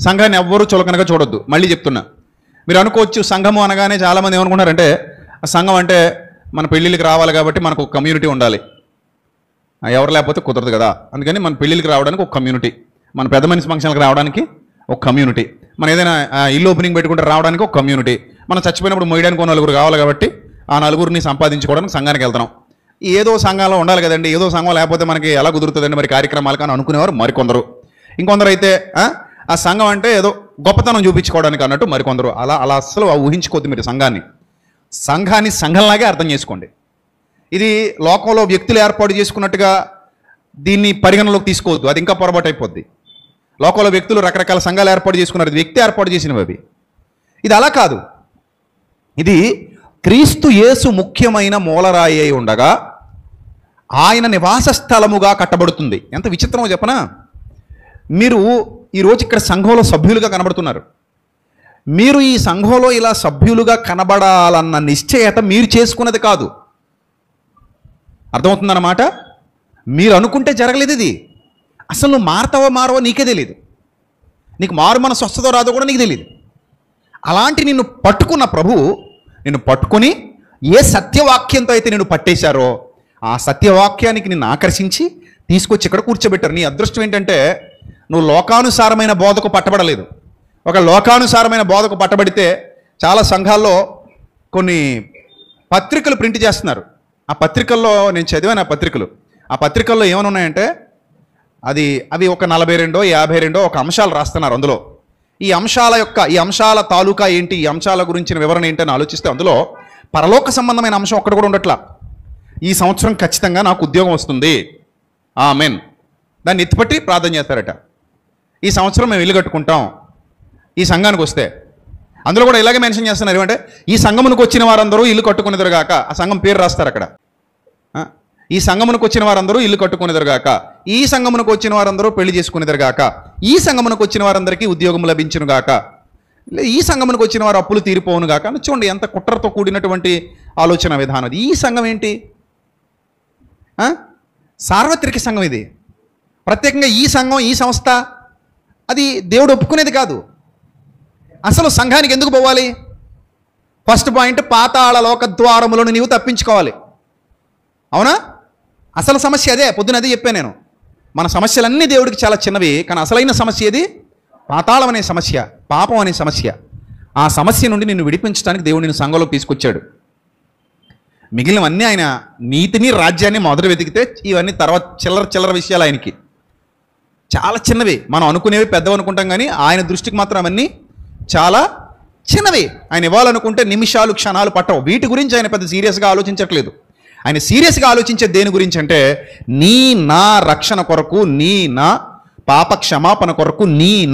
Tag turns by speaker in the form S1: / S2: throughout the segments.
S1: సంఘాన్ని ఎవ్వరూ చులకనగా చూడొద్దు. మళ్ళీ చెప్తున్నా, మీరు అనుకోవచ్చు సంఘము అనగానే చాలామంది ఏమనుకుంటారంటే ఆ సంఘం అంటే మన పెళ్ళిళ్ళకి రావాలి కాబట్టి మనకు ఒక కమ్యూనిటీ ఉండాలి, ఎవరు లేకపోతే కుదరదు కదా, అందుకని మన పెళ్ళిళ్ళకి రావడానికి ఒక కమ్యూనిటీ, మన పెద్ద మనిషి ఫంక్షన్లకు రావడానికి ఒక కమ్యూనిటీ, మన ఏదైనా ఇల్లు ఓపెనింగ్ పెట్టుకుంటే రావడానికి ఒక కమ్యూనిటీ, మనం చచ్చిపోయినప్పుడు మొయ్యడానికి ఒక నలుగురు కావాలి కాబట్టి ఆ నలుగురిని సంపాదించుకోవడానికి సంఘానికి వెళ్తున్నాం. ఏదో సంఘంలో ఉండాలి కదండి, ఏదో సంఘం లేకపోతే మనకి ఎలా కుదురుతుందండి మరి కార్యక్రమాలు కానీ అనుకునేవారు మరికొందరు. ఇంకొందరు అయితే ఆ సంఘం అంటే ఏదో గొప్పతనం చూపించుకోవడానికి అన్నట్టు మరికొందరు. అలా అలా అస్సలు ఊహించుకోవద్దు మీరు సంఘాన్ని సంఘంలాగే అర్థం చేసుకోండి. ఇది లోకంలో వ్యక్తులు ఏర్పాటు చేసుకున్నట్టుగా దీన్ని పరిగణలోకి తీసుకోవద్దు, అది ఇంకా పొరపాటు అయిపోద్ది. లోకంలో వ్యక్తులు రకరకాల సంఘాలు ఏర్పాటు చేసుకున్నారు, వ్యక్తి ఏర్పాటు చేసినవి అవి. ఇది అలా కాదు, ఇది క్రీస్తు యేసు ముఖ్యమైన మూలరాయి అయి ఉండగా ఆయన నివాస స్థలముగా కట్టబడుతుంది. ఎంత విచిత్రమో చెప్పనా? మీరు ఈరోజు ఇక్కడ సంఘంలో సభ్యులుగా కనబడుతున్నారు. మీరు ఈ సంఘంలో ఇలా సభ్యులుగా కనబడాలన్న నిశ్చయత మీరు చేసుకున్నది కాదు. అర్థమవుతుందన్నమాట? మీరు అనుకుంటే జరగలేదు ఇది. అసలు నువ్వు మారతావో మారవో నీకే తెలియదు, నీకు మారు మనసు వస్తుందో రాదో కూడా నీకు తెలియదు. అలాంటి నిన్ను పట్టుకున్న ప్రభువు నిన్ను పట్టుకుని ఏ సత్యవాక్యంతో అయితే నిన్ను పట్టేశారో ఆ సత్యవాక్యానికి నిన్ను ఆకర్షించి తీసుకొచ్చి ఇక్కడ కూర్చోబెట్టారు. నీ అదృష్టం ఏంటంటే నువ్వు లోకానుసారమైన బోధకు పట్టబడలేదు. ఒక లోకానుసారమైన బోధకు పట్టబడితే చాలా సంఘాల్లో కొన్ని పత్రికలు ప్రింట్ చేస్తున్నారు. ఆ పత్రికల్లో నేను చదివాను, ఆ పత్రికల్లో ఏమైనా ఉన్నాయంటే అవి ఒక 42 52 ఒక అంశాలు రాస్తున్నారు. అందులో ఈ అంశాల తాలూకా ఏంటి, ఈ అంశాల గురించిన వివరణ ఏంటని ఆలోచిస్తే అందులో పరలోక సంబంధమైన అంశం ఒక్కటి కూడా ఉండట్లా. ఈ సంవత్సరం ఖచ్చితంగా నాకు ఉద్యోగం వస్తుంది, ఆమెన్, దాన్ని ఎత్తిపట్టి ప్రార్థన చేస్తారట. ఈ సంవత్సరం మేము ఇల్లు కట్టుకుంటాం ఈ సంఘానికి వస్తే. అందులో కూడా ఇలాగే మెన్షన్ చేస్తున్నారు, ఏమంటే ఈ సంఘమునికి వచ్చిన వారందరూ ఇల్లు కట్టుకునేదరుగాక. ఆ సంఘం పేరు రాస్తారు అక్కడ. ఈ సంఘమునికి వచ్చిన వారందరూ ఇల్లు కట్టుకునేదరుగాక, ఈ సంఘమునికి వచ్చిన వారందరూ పెళ్లి చేసుకునేదరుగాక, ఈ సంఘమునికి వచ్చిన వారందరికీ ఉద్యోగం లభించునుగాక, ఈ సంఘమునికి వచ్చిన వారు అప్పులు తీరిపోవునుగాక. చూడండి ఎంత కుట్రతో కూడినటువంటి ఆలోచన విధానం. ఈ సంఘం ఏంటి? సార్వత్రిక సంఘం ఇది. ప్రత్యేకంగా ఈ సంఘం, ఈ సంస్థ అది దేవుడు ఒప్పుకునేది కాదు. అసలు సంఘానికి ఎందుకు పోవాలి? ఫస్ట్ పాయింట్, పాతాళ లోక ద్వారములను నీవు తప్పించుకోవాలి. అవునా? అసలు సమస్య అదే. పొద్దున అదే చెప్పాను నేను. మన సమస్యలన్నీ దేవుడికి చాలా చిన్నవి, కానీ అసలైన సమస్య ఏది? పాతాళం అనే సమస్య, పాపం అనే సమస్య. ఆ సమస్య నుండి నిన్ను విడిపించడానికి దేవుడు నిన్ను సంఘంలోకి తీసుకొచ్చాడు. మిగిలినవన్నీ ఆయన నీతిని రాజ్యాన్ని మొదట వెతికితే ఇవన్నీ తర్వాత చిల్లర విషయాలు ఆయనకి చాలా చిన్నవి. మనం అనుకునేవి పెద్దవి అనుకుంటాం, కానీ ఆయన దృష్టికి మాత్రం అవన్నీ చాలా చిన్నవి. ఆయన ఇవ్వాలనుకుంటే నిమిషాలు క్షణాలు పట్టవు. వీటి గురించి ఆయన పెద్ద సీరియస్గా ఆలోచించట్లేదు. ఆయన సీరియస్గా ఆలోచించే దేని గురించి అంటే నా రక్షణ కొరకు, నా పాప క్షమాపణ కొరకు,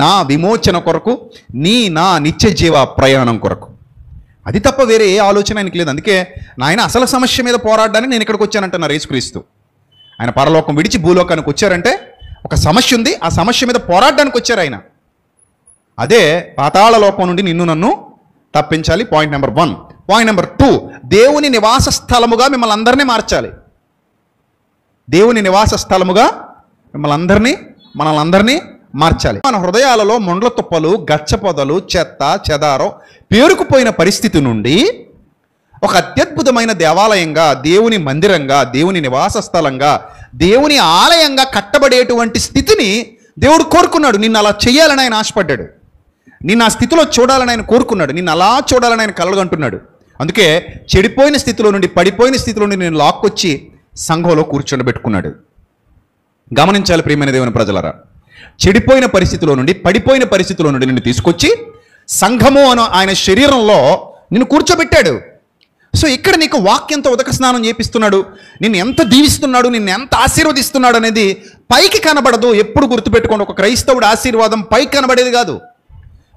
S1: నా విమోచన కొరకు, నా నిత్య జీవ ప్రయాణం కొరకు. అది తప్ప వేరే ఏ ఆలోచన ఆయనకి లేదు. అందుకే నాయన అసలు సమస్య మీద పోరాడడానికి నేను ఇక్కడికి వచ్చానంటున్నారు యేసుక్రీస్తు. ఆయన పరలోకం విడిచి భూలోకానికి వచ్చారంటే ఒక సమస్య ఉంది, ఆ సమస్య మీద పోరాడడానికి వచ్చారు ఆయన. అదే పాతాళ లోకం నుండి నిన్ను నన్ను తప్పించాలి. Point number 1. పాయింట్ నెంబర్ 2, దేవుని నివాస స్థలముగా మిమ్మల్ని అందరినీ మార్చాలి. దేవుని నివాస స్థలముగా మనల్ని అందరినీ మార్చాలి. మన హృదయాలలో మొండ్ల తుప్పలు, గచ్చపొదలు, చెత్త చెదారం పేరుకుపోయిన పరిస్థితి నుండి ఒక అత్యద్భుతమైన దేవాలయంగా, దేవుని మందిరంగా, దేవుని నివాస స్థలంగా, దేవుని ఆలయంగా కట్టబడేటువంటి స్థితిని దేవుడు కోరుకున్నాడు. నిన్ను అలా చేయాలని ఆయన ఆశపడ్డాడు. నిన్ను ఆ స్థితిలో చూడాలని ఆయన కోరుకున్నాడు. నిన్ను అలా చూడాలని ఆయన కలగంటున్నాడు. అందుకే చెడిపోయిన స్థితిలో నుండి, పడిపోయిన స్థితిలో నుండి నేను లాక్కొచ్చి సంఘంలో కూర్చోబెట్టుకున్నాడు. గమనించాలి ప్రియమైన దేవుని ప్రజలరా, చెడిపోయిన పరిస్థితిలో నుండి, పడిపోయిన పరిస్థితిలో నుండి నిన్ను తీసుకొచ్చి సంఘము అనే ఆయన శరీరంలో నిన్ను కూర్చోబెట్టాడు. సో ఇక్కడ నీకు వాక్యంతో ఉదక స్నానం చేపిస్తున్నాడు, నిన్ను ఎంత దీవిస్తున్నాడు, నిన్ను ఎంత ఆశీర్వదిస్తున్నాడు అనేది పైకి కనబడదు. ఎప్పుడు గుర్తుపెట్టుకోండి, ఒక క్రైస్తవుడి ఆశీర్వాదం పైకి కనబడేది కాదు,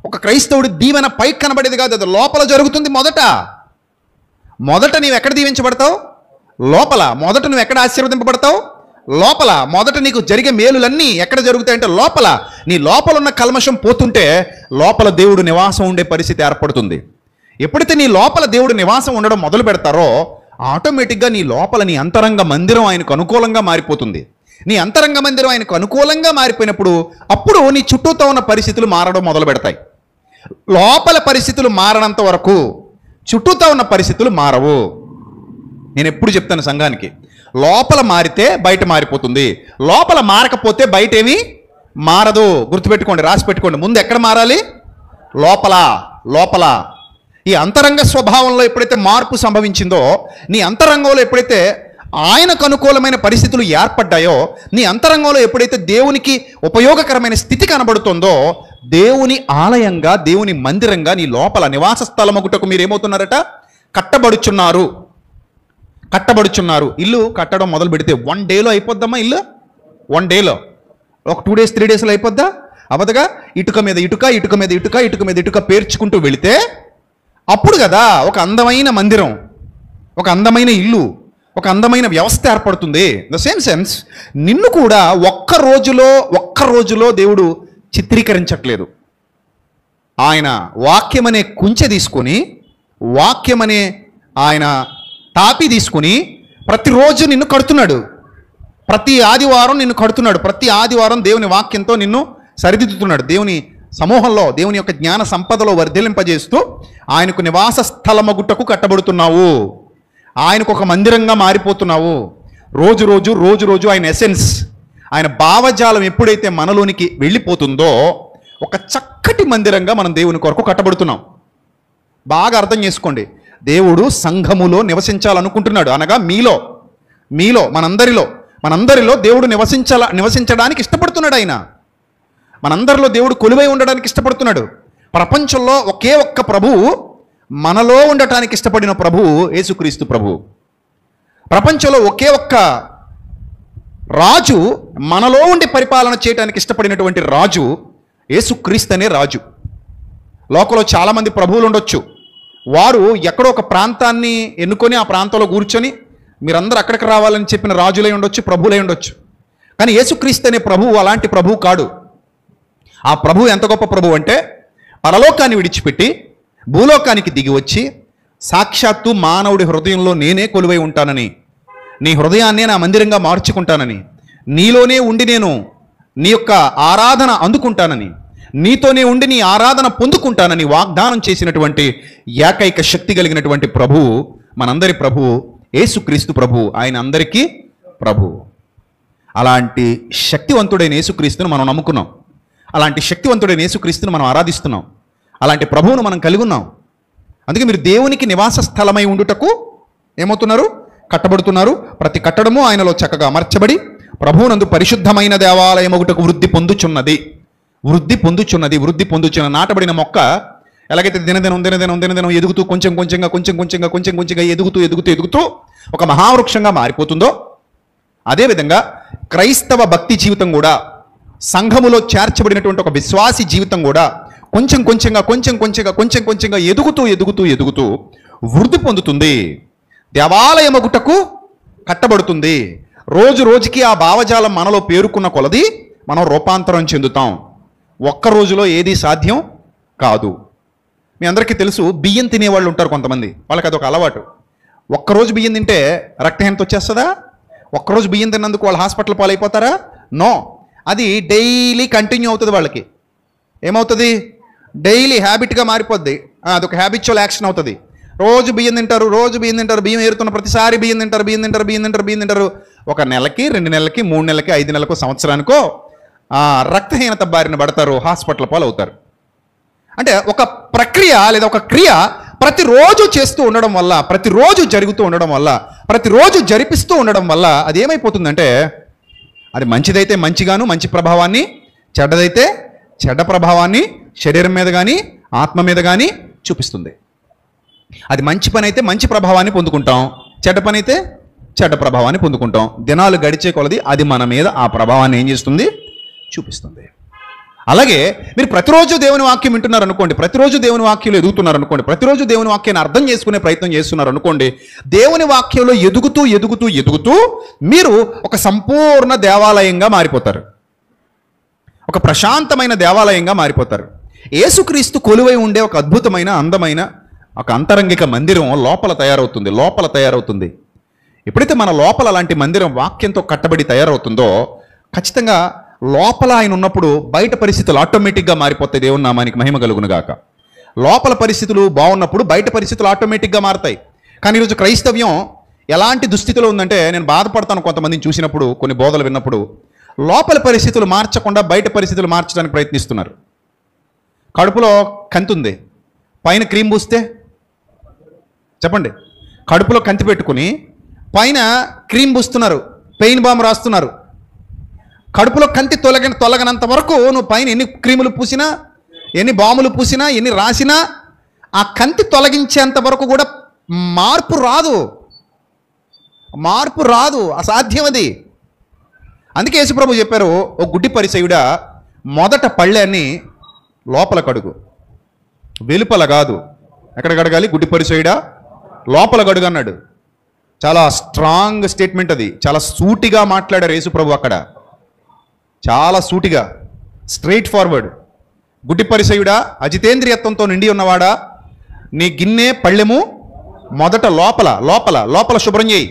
S1: ఒక క్రైస్తవుడి దీవెన పైకి కనబడేది కాదు. అది లోపల జరుగుతుంది. మొదట నీవు ఎక్కడ దీవించబడతావు? లోపల. మొదట నువ్వు ఎక్కడ ఆశీర్వదింపబడతావు? లోపల. మొదట నీకు జరిగే మేలులన్నీ ఎక్కడ జరుగుతాయంటే లోపల. నీ లోపల ఉన్న కల్మషం పోతుంటే లోపల దేవుడు నివాసం ఉండే పరిస్థితి ఏర్పడుతుంది. ఎప్పుడైతే నీ లోపల దేవుడు నివాసం ఉండడం మొదలు పెడతారో ఆటోమేటిక్గా నీ లోపల, నీ అంతరంగ మందిరం ఆయనకు అనుకూలంగా మారిపోతుంది. నీ అంతరంగ మందిరం ఆయనకు అనుకూలంగా మారిపోయినప్పుడు అప్పుడు నీ చుట్టూతో ఉన్న పరిస్థితులు మారడం మొదలు పెడతాయి. లోపల పరిస్థితులు మారనంత వరకు చుట్టూతో ఉన్న పరిస్థితులు మారవు. నేను ఎప్పుడు చెప్తాను సంఘానికి, లోపల మారితే బయట మారిపోతుంది, లోపల మారకపోతే బయట ఏమీ మారదు. గుర్తుపెట్టుకోండి, రాసి పెట్టుకోండి. ముందు ఎక్కడ మారాలి? లోపల. లోపల ఈ అంతరంగ స్వభావంలో ఎప్పుడైతే మార్పు సంభవించిందో, నీ అంతరంగంలో ఎప్పుడైతే ఆయనకు అనుకూలమైన పరిస్థితులు ఏర్పడ్డాయో, నీ అంతరంగంలో ఎప్పుడైతే దేవునికి ఉపయోగకరమైన స్థితి కనబడుతుందో, దేవుని ఆలయంగా, దేవుని మందిరంగా నీ లోపల నివాస స్థలమగుటకు మీరు ఏమవుతున్నారట? కట్టబడుచున్నారు. కట్టబడుచున్నారు. ఇల్లు కట్టడం మొదలు పెడితే 1 డేలో అయిపోద్దమ్మా. ఇల్లు 1 డేలో, ఒక 2 డేస్ 3 డేస్లో అయిపోద్దా? అవదగా. ఇటుక మీద ఇటుక, ఇటుక మీద ఇటుక, ఇటుక మీద ఇటుక పేర్చుకుంటూ వెళితే అప్పుడు కదా ఒక అందమైన మందిరం, ఒక అందమైన ఇల్లు, ఒక అందమైన వ్యవస్థ ఏర్పడుతుంది. ద సేమ్ సెన్స్ నిన్ను కూడా ఒక్క రోజులో దేవుడు చిత్రీకరించట్లేదు. ఆయన వాక్యమనే కుంచె తీసుకొని, వాక్యమనే ఆయన తాపి తీసుకుని ప్రతిరోజు నిన్ను కడుతున్నాడు. ప్రతి ఆదివారం నిన్ను కడుతున్నాడు. ప్రతి ఆదివారం దేవుని వాక్యంతో నిన్ను సరిదిద్దుతున్నాడు. దేవుని సమూహంలో, దేవుని యొక్క జ్ఞాన సంపదలో వర్ధిలింపజేస్తూ ఆయనకు నివాస స్థలమగుటకు కట్టబడుతున్నావు. ఆయనకు ఒక మందిరంగా మారిపోతున్నావు. రోజు ఆయన ఎసెన్స్, ఆయన భావజాలం ఎప్పుడైతే మనలోనికి వెళ్ళిపోతుందో ఒక చక్కటి మందిరంగా మనం దేవుని కొరకు కట్టబడుతున్నాం. బాగా అర్థం చేసుకోండి. దేవుడు సంఘములో నివసించాలనుకుంటున్నాడు. అనగా మీలో మనందరిలో దేవుడు నివసించడానికి ఇష్టపడుతున్నాడు. ఆయన మనందరిలో దేవుడు కొలువై ఉండడానికి ఇష్టపడుతున్నాడు. ప్రపంచంలో ఒకే ఒక్క ప్రభువు మనలో ఉండటానికి ఇష్టపడిన ప్రభువు యేసుక్రీస్తు ప్రభువు. ప్రపంచంలో ఒకే ఒక్క రాజు మనలో ఉండి పరిపాలన చేయడానికి ఇష్టపడినటువంటి రాజు యేసుక్రీస్తు అనే రాజు. లోకంలో చాలామంది ప్రభువులు ఉండొచ్చు. వారు ఎక్కడో ఒక ప్రాంతాన్ని ఎన్నుకొని ఆ ప్రాంతంలో కూర్చొని మీరందరూ అక్కడికి రావాలని చెప్పిన రాజులై ఉండొచ్చు, ప్రభువులై ఉండొచ్చు. కానీ యేసుక్రీస్తు అనే ప్రభువు అలాంటి ప్రభువు కాడు. ఆ ప్రభువు ఎంత గొప్ప ప్రభువు అంటే, పరలోకాన్ని విడిచిపెట్టి భూలోకానికి దిగి వచ్చి సాక్షాత్తు మానవుడి హృదయంలో నేనే కొలువై ఉంటానని, నీ హృదయాన్నే నా మందిరంగా మార్చుకుంటానని, నీలోనే ఉండి నేను నీ యొక్క ఆరాధన అందుకుంటానని, నీతోనే ఉండి నీ ఆరాధన పొందుకుంటానని వాగ్దానం చేసినటువంటి ఏకైక శక్తి కలిగినటువంటి ప్రభువు, మనందరి ప్రభువు యేసుక్రీస్తు ప్రభువు. ఆయన అందరికీ ప్రభువు. అలాంటి శక్తివంతుడైన యేసుక్రీస్తును మనం నమ్ముకున్నాం. అలాంటి శక్తివంతుడైన యేసుక్రీస్తును మనం ఆరాధిస్తున్నాం. అలాంటి ప్రభువును మనం కలిగి ఉన్నాం. అందుకే మీరు దేవునికి నివాస స్థలమై ఉండుటకు ఏమవుతున్నారు? కట్టబడుతున్నారు. ప్రతి కట్టడము ఆయనలో చక్కగా అమర్చబడి ప్రభువునందు పరిశుద్ధమైన దేవాలయమగుటకు వృద్ధి పొందుచున్నది. వృద్ధి పొందుచున్న నాటబడిన మొక్క ఎలాగైతే దినదినం ఎదుగుతూ కొంచెంగా ఎదుగుతూ ఒక మహావృక్షంగా మారిపోతుందో, అదేవిధంగా క్రైస్తవ భక్తి జీవితం కూడా, సంఘములో చేర్చబడినటువంటి ఒక విశ్వాసి జీవితం కూడా కొంచెంగా ఎదుగుతూ వృద్ధి పొందుతుంది. దేవాలయమగుటకు కట్టబడుతుంది. రోజుకి ఆ భావజాలం మనలో పేరుకున్న కొలది మనం రూపాంతరం చెందుతాం. ఒక్క రోజులో ఏది సాధ్యం కాదు. మీ అందరికీ తెలుసు, బియ్యం తినేవాళ్ళు ఉంటారు కొంతమంది. వాళ్ళకి అదొక అలవాటు. ఒక్కరోజు బియ్యం తింటే రక్తహీనత వచ్చేస్తుందా? ఒక్కరోజు బియ్యం తిన్నందుకు వాళ్ళు హాస్పిటల్ పాలైపోతారా? నో. అది డైలీ కంటిన్యూ అవుతుంది. వాళ్ళకి ఏమవుతుంది? డైలీ హ్యాబిట్గా మారిపోద్ది. అదొక హ్యాబిచువల్ యాక్షన్ అవుతుంది. రోజు బియ్యం తింటారు. బియ్యం ఏరుతున్న ప్రతిసారి బియ్యం తింటారు. ఒక నెలకి, 2 నెలలకి, 3 నెలలకి, 5 నెలలకు, సంవత్సరానికో రక్తహీనత బారిన పడతారు, హాస్పిటల్ పాలు అవుతారు. అంటే ఒక ప్రక్రియ లేదా ఒక క్రియ ప్రతిరోజు చేస్తూ ఉండడం వల్ల, ప్రతిరోజు జరుగుతూ ఉండడం వల్ల, ప్రతిరోజు జరిపిస్తూ ఉండడం వల్ల అది ఏమైపోతుందంటే, అది మంచిదైతే మంచిగాను మంచి ప్రభావాన్ని, చెడ్డదైతే చెడ్డ ప్రభావాన్ని శరీరం మీద కానీ ఆత్మ మీద కానీ చూపిస్తుంది. అది మంచి పని అయితే మంచి ప్రభావాన్ని పొందుకుంటాం, చెడ్డ పని అయితే చెడ్డ ప్రభావాన్ని పొందుకుంటాం. దినాలు గడిచే కొలది అది మన మీద ఆ ప్రభావాన్ని ఏం చేస్తుంది? చూపిస్తుంది. అలాగే మీరు ప్రతిరోజు దేవుని వాక్యం వింటున్నారు అనుకోండి, ప్రతిరోజు దేవుని వాక్యంలో ఎదుగుతున్నారు అనుకోండి, ప్రతిరోజు దేవుని వాక్యాన్ని అర్థం చేసుకునే ప్రయత్నం చేస్తున్నారు అనుకోండి, దేవుని వాక్యంలో ఎదుగుతూ మీరు ఒక సంపూర్ణ దేవాలయంగా మారిపోతారు. ఒక ప్రశాంతమైన దేవాలయంగా మారిపోతారు. యేసుక్రీస్తు కొలువై ఉండే ఒక అద్భుతమైన, అందమైన ఒక అంతరంగిక మందిరం లోపల తయారవుతుంది. ఎప్పుడైతే మన లోపల అలాంటి మందిరం వాక్యంతో కట్టబడి తయారవుతుందో ఖచ్చితంగా లోపల ఆయన ఉన్నప్పుడు బయట పరిస్థితులు ఆటోమేటిక్గా మారిపోతాయి. దేవుని నామానికి మహిమ కలుగునుగాక. లోపల పరిస్థితులు బాగున్నప్పుడు బయట పరిస్థితులు ఆటోమేటిక్గా మారతాయి. కానీ ఈరోజు క్రైస్తవ్యం ఎలాంటి దుస్థితిలో ఉందంటే, నేను బాధపడతాను కొంతమందిని చూసినప్పుడు, కొన్ని బోధలు విన్నప్పుడు, లోపల పరిస్థితులు మార్చకుండా బయట పరిస్థితులు మార్చడానికి ప్రయత్నిస్తున్నారు. కడుపులో కంతి ఉంది, పైన క్రీమ్ పూస్తే చెప్పండి, కడుపులో కంతి పెట్టుకుని పైన క్రీమ్ పూస్తున్నారు, పెయిన్ బామ్ రాస్తున్నారు. కడుపులో కంతి తొలగనంత వరకు నువ్వు పైన ఎన్ని క్రీములు పూసినా, ఎన్ని బాములు పూసినా, ఎన్ని రాసినా ఆ కంతి తొలగించేంత వరకు కూడా మార్పు రాదు, అసాధ్యం అది. అందుకే యేసుప్రభు చెప్పారు, ఓ గుడ్డి పరిసయుడా, మొదట పళ్ళాన్ని లోపల కడుగు, వెలుపల కాదు. ఎక్కడ కడగాలి? గుడ్డి పరిసయుడా, లోపల కడుగు అన్నాడు. చాలా స్ట్రాంగ్ స్టేట్మెంట్ అది. చాలా సూటిగా మాట్లాడారు యేసుప్రభు అక్కడ, చాలా సూటిగా, స్ట్రైట్ ఫార్వర్డ్. గుడ్డి పరిసయుడా, అజితేంద్రియత్వంతో నిండి ఉన్నవాడా, నీ గిన్నె పళ్ళెము మొదట లోపల శుభ్రం చేయి.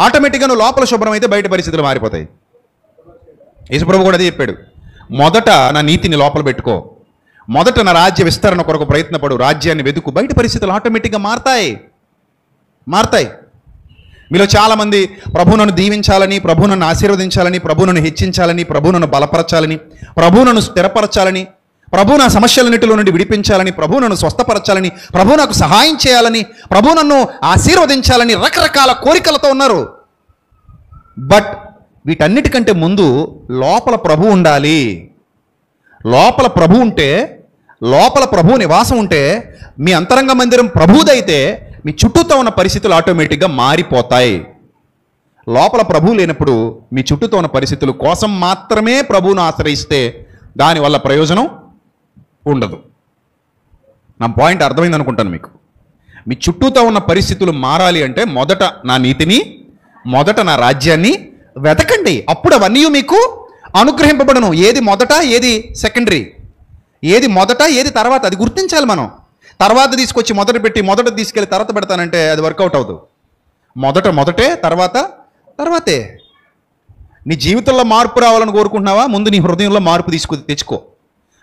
S1: ఆటోమేటిక్గా నువ్వు లోపల శుభ్రం అయితే బయట పరిస్థితులు మారిపోతాయి. యేసుప్రభు కూడా అదే చెప్పాడు, మొదట నా నీతిని లోపల పెట్టుకో, మొదట నా రాజ్య విస్తరణ కొరకు ప్రయత్నపడు, రాజ్యాన్ని వెతుకు, బయట పరిస్థితులు ఆటోమేటిక్గా మారతాయి. మీలో చాలామంది ప్రభు నన్ను దీవించాలని, ప్రభు నన్ను ఆశీర్వదించాలని, ప్రభు నన్ను హెచ్చించాలని, ప్రభు నన్ను బలపరచాలని, ప్రభు నన్ను స్థిరపరచాలని, ప్రభు నా సమస్యలన్నిటిలో నుండి విడిపించాలని, ప్రభు నన్ను స్వస్థపరచాలని, ప్రభు నాకు సహాయం చేయాలని, ప్రభు నన్ను ఆశీర్వదించాలని రకరకాల కోరికలతో ఉన్నారు. బట్ వీటన్నిటికంటే ముందు లోపల ప్రభు ఉండాలి. లోపల ప్రభు ఉంటే, లోపల ప్రభు నివాసం ఉంటే, మీ అంతరంగ మందిరం ప్రభుదైతే మీ చుట్టూతో ఉన్న పరిస్థితులు ఆటోమేటిక్గా మారిపోతాయి. లోపల ప్రభు లేనప్పుడు మీ చుట్టూతో ఉన్న పరిస్థితుల కోసం మాత్రమే ప్రభువును ఆశ్రయిస్తే దానివల్ల ప్రయోజనం ఉండదు. నా పాయింట్ అర్థమైంది అనుకుంటాను మీకు. మీ చుట్టూతో ఉన్న పరిస్థితులు మారాలి అంటే మొదట నా నీతిని, మొదట నా రాజ్యాన్ని వెతకండి. అప్పుడు అవన్నీ మీకు అనుగ్రహింపబడను. ఏది మొదట, ఏది సెకండరీ, ఏది మొదట, ఏది తర్వాత, అది గుర్తించాలి మనం. తర్వాత తీసుకొచ్చి మొదట తీసుకెళ్ళి తర్వాత పెడతానంటే అది వర్కౌట్ అవ్వదు. మొదటే, తర్వాతే. నీ జీవితంలో మార్పు రావాలని కోరుకుంటున్నావా? ముందు నీ హృదయంలో మార్పు తెచ్చుకో.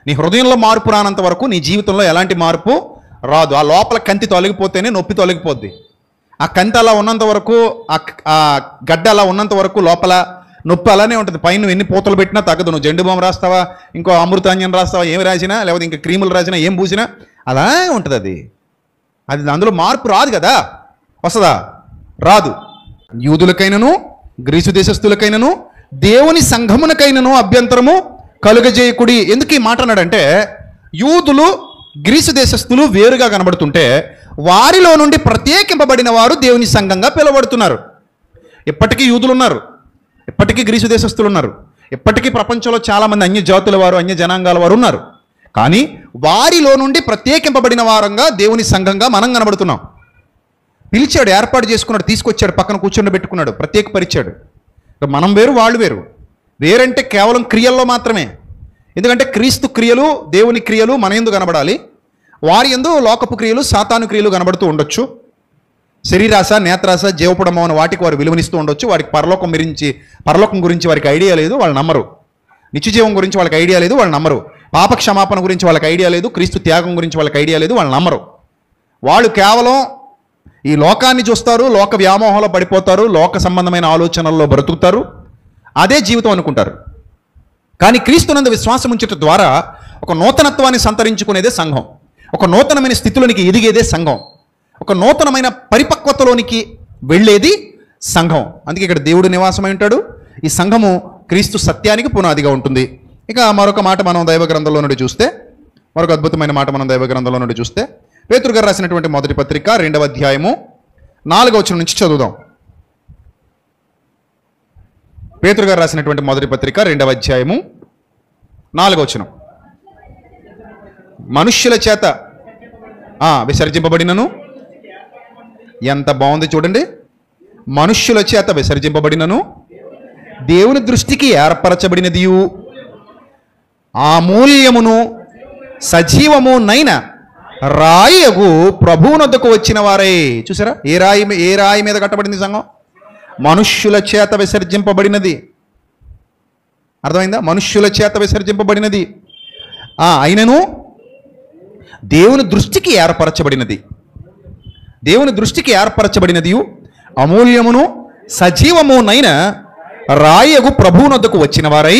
S1: నీ హృదయంలో మార్పు రానంత వరకు నీ జీవితంలో ఎలాంటి మార్పు రాదు. ఆ లోపల కంతి తొలగిపోతేనే నొప్పి తొలగిపోద్ది. ఆ కంతి అలా ఉన్నంత వరకు, ఆ గడ్డ అలా ఉన్నంత వరకు లోపల నొప్పి అలానే ఉంటుంది. పైన నువ్వు ఎన్ని పూతలు పెట్టినా తగ్గదు. నువ్వు జెండు బామ్ రాస్తావా, ఇంకో అమృతాంజన్ రాస్తావా, ఏమి రాసినా, లేకపోతే ఇంకా క్రీములు రాసినా, ఏం పూసినా అలానే ఉంటుంది. అది అందులో మార్పు రాదు కదా. వస్తుందా? రాదు. యూదులకైనను, గ్రీసు దేశస్థులకైనను, దేవుని సంఘమునకైనను అభ్యంతరము కలుగజేయకుడి. ఎందుకు ఈ మాట అన్నాడంటే, యూదులు గ్రీసు దేశస్థులు వేరుగా కనబడుతుంటే వారిలో నుండి ప్రత్యేకింపబడిన వారు దేవుని సంఘంగా పిలువబడుతున్నారు. ఇప్పటికీ యూదులు ఉన్నారు, ఇప్పటికీ గ్రీసు దేశస్థులు ఉన్నారు, ఇప్పటికీ ప్రపంచంలో చాలామంది అన్య జాతుల వారు, అన్య జనాంగాల వారు ఉన్నారు. కానీ వారిలో నుండి ప్రత్యేకింపబడిన వారంగా దేవుని సంఘంగా మనం కనబడుతున్నాం. పిలిచాడు, ఏర్పాటు చేసుకున్నాడు, తీసుకొచ్చాడు, పక్కన కూర్చొని పెట్టుకున్నాడు, ప్రత్యేకపరిచాడు. మనం వేరు, వాళ్ళు వేరు. వేరంటే కేవలం క్రియల్లో మాత్రమే. ఎందుకంటే క్రీస్తు క్రియలు, దేవుని క్రియలు మన యందు కనబడాలి. వారి యందు లోకపు క్రియలు, సాతాను క్రియలు కనబడుతూ ఉండొచ్చు. శరీరాశ, నేత్రాశ, జీవపుడమ అనే వాటికి వారు విలువనిస్తూ ఉండొచ్చు. వారికి పరలోకం గురించి వారికి ఐడియా లేదు, వాళ్ళు నమ్మరు. నిత్యజీవం గురించి వాళ్ళకి ఐడియా లేదు, వాళ్ళు నమ్మరు. పాప క్షమాపణ గురించి వాళ్ళకి ఐడియా లేదు, క్రీస్తు త్యాగం గురించి వాళ్ళకి ఐడియా లేదు, వాళ్ళు నమ్మరు. వాళ్ళు కేవలం ఈ లోకాన్ని చూస్తారు, లోక వ్యామోహంలో పడిపోతారు, లోక సంబంధమైన ఆలోచనల్లో బ్రతుకుతారు, అదే జీవితం అనుకుంటారు. కానీ క్రీస్తునందు విశ్వాసం ఉంచడం ద్వారా ఒక నూతనత్వాన్ని సంతరించుకునేదే సంఘం, ఒక నూతనమైన స్థితిలోనికి ఎదిగేదే సంఘం, ఒక నూతనమైన పరిపక్వతలోనికి వెళ్ళేది సంఘం. అందుకే ఇక్కడ దేవుడు నివాసమై ఉంటాడు. ఈ సంఘము క్రీస్తు సత్యానికి పునాదిగా ఉంటుంది. ఇక మరొక మాట మనం దైవ గ్రంథంలో నుండి చూస్తే, మరొక అద్భుతమైన మాట మనం దైవ గ్రంథంలో నుండి చూస్తే, పేతురు గారు రాసినటువంటి మొదటి పత్రిక 2వ అధ్యాయము 4వ వచనం నుంచి చదువుదాం. పేతురు గారు రాసినటువంటి మొదటి పత్రిక 2వ అధ్యాయము 4వ వచనం. మనుష్యుల చేత విసర్జింపబడినను, ఎంత బాగుంది చూడండి, మనుష్యుల చేత విసర్జింపబడినను దేవుని దృష్టికి ఏర్పరచబడినదియు అమూల్యమును సజీవమునైన రాయగు ప్రభువునొద్దకు వచ్చిన వారై. చూసారా, ఏ రాయి మీద కట్టబడింది సంఘం? మనుష్యుల చేత విసర్జింపబడినది. అర్థమైందా? మనుష్యుల చేత విసర్జింపబడినది, అయినను దేవుని దృష్టికి ఏర్పరచబడినది. దేవుని దృష్టికి ఏర్పరచబడినది అమూల్యమును సజీవమునైన రాయగు ప్రభువునొద్దకు వచ్చిన వారై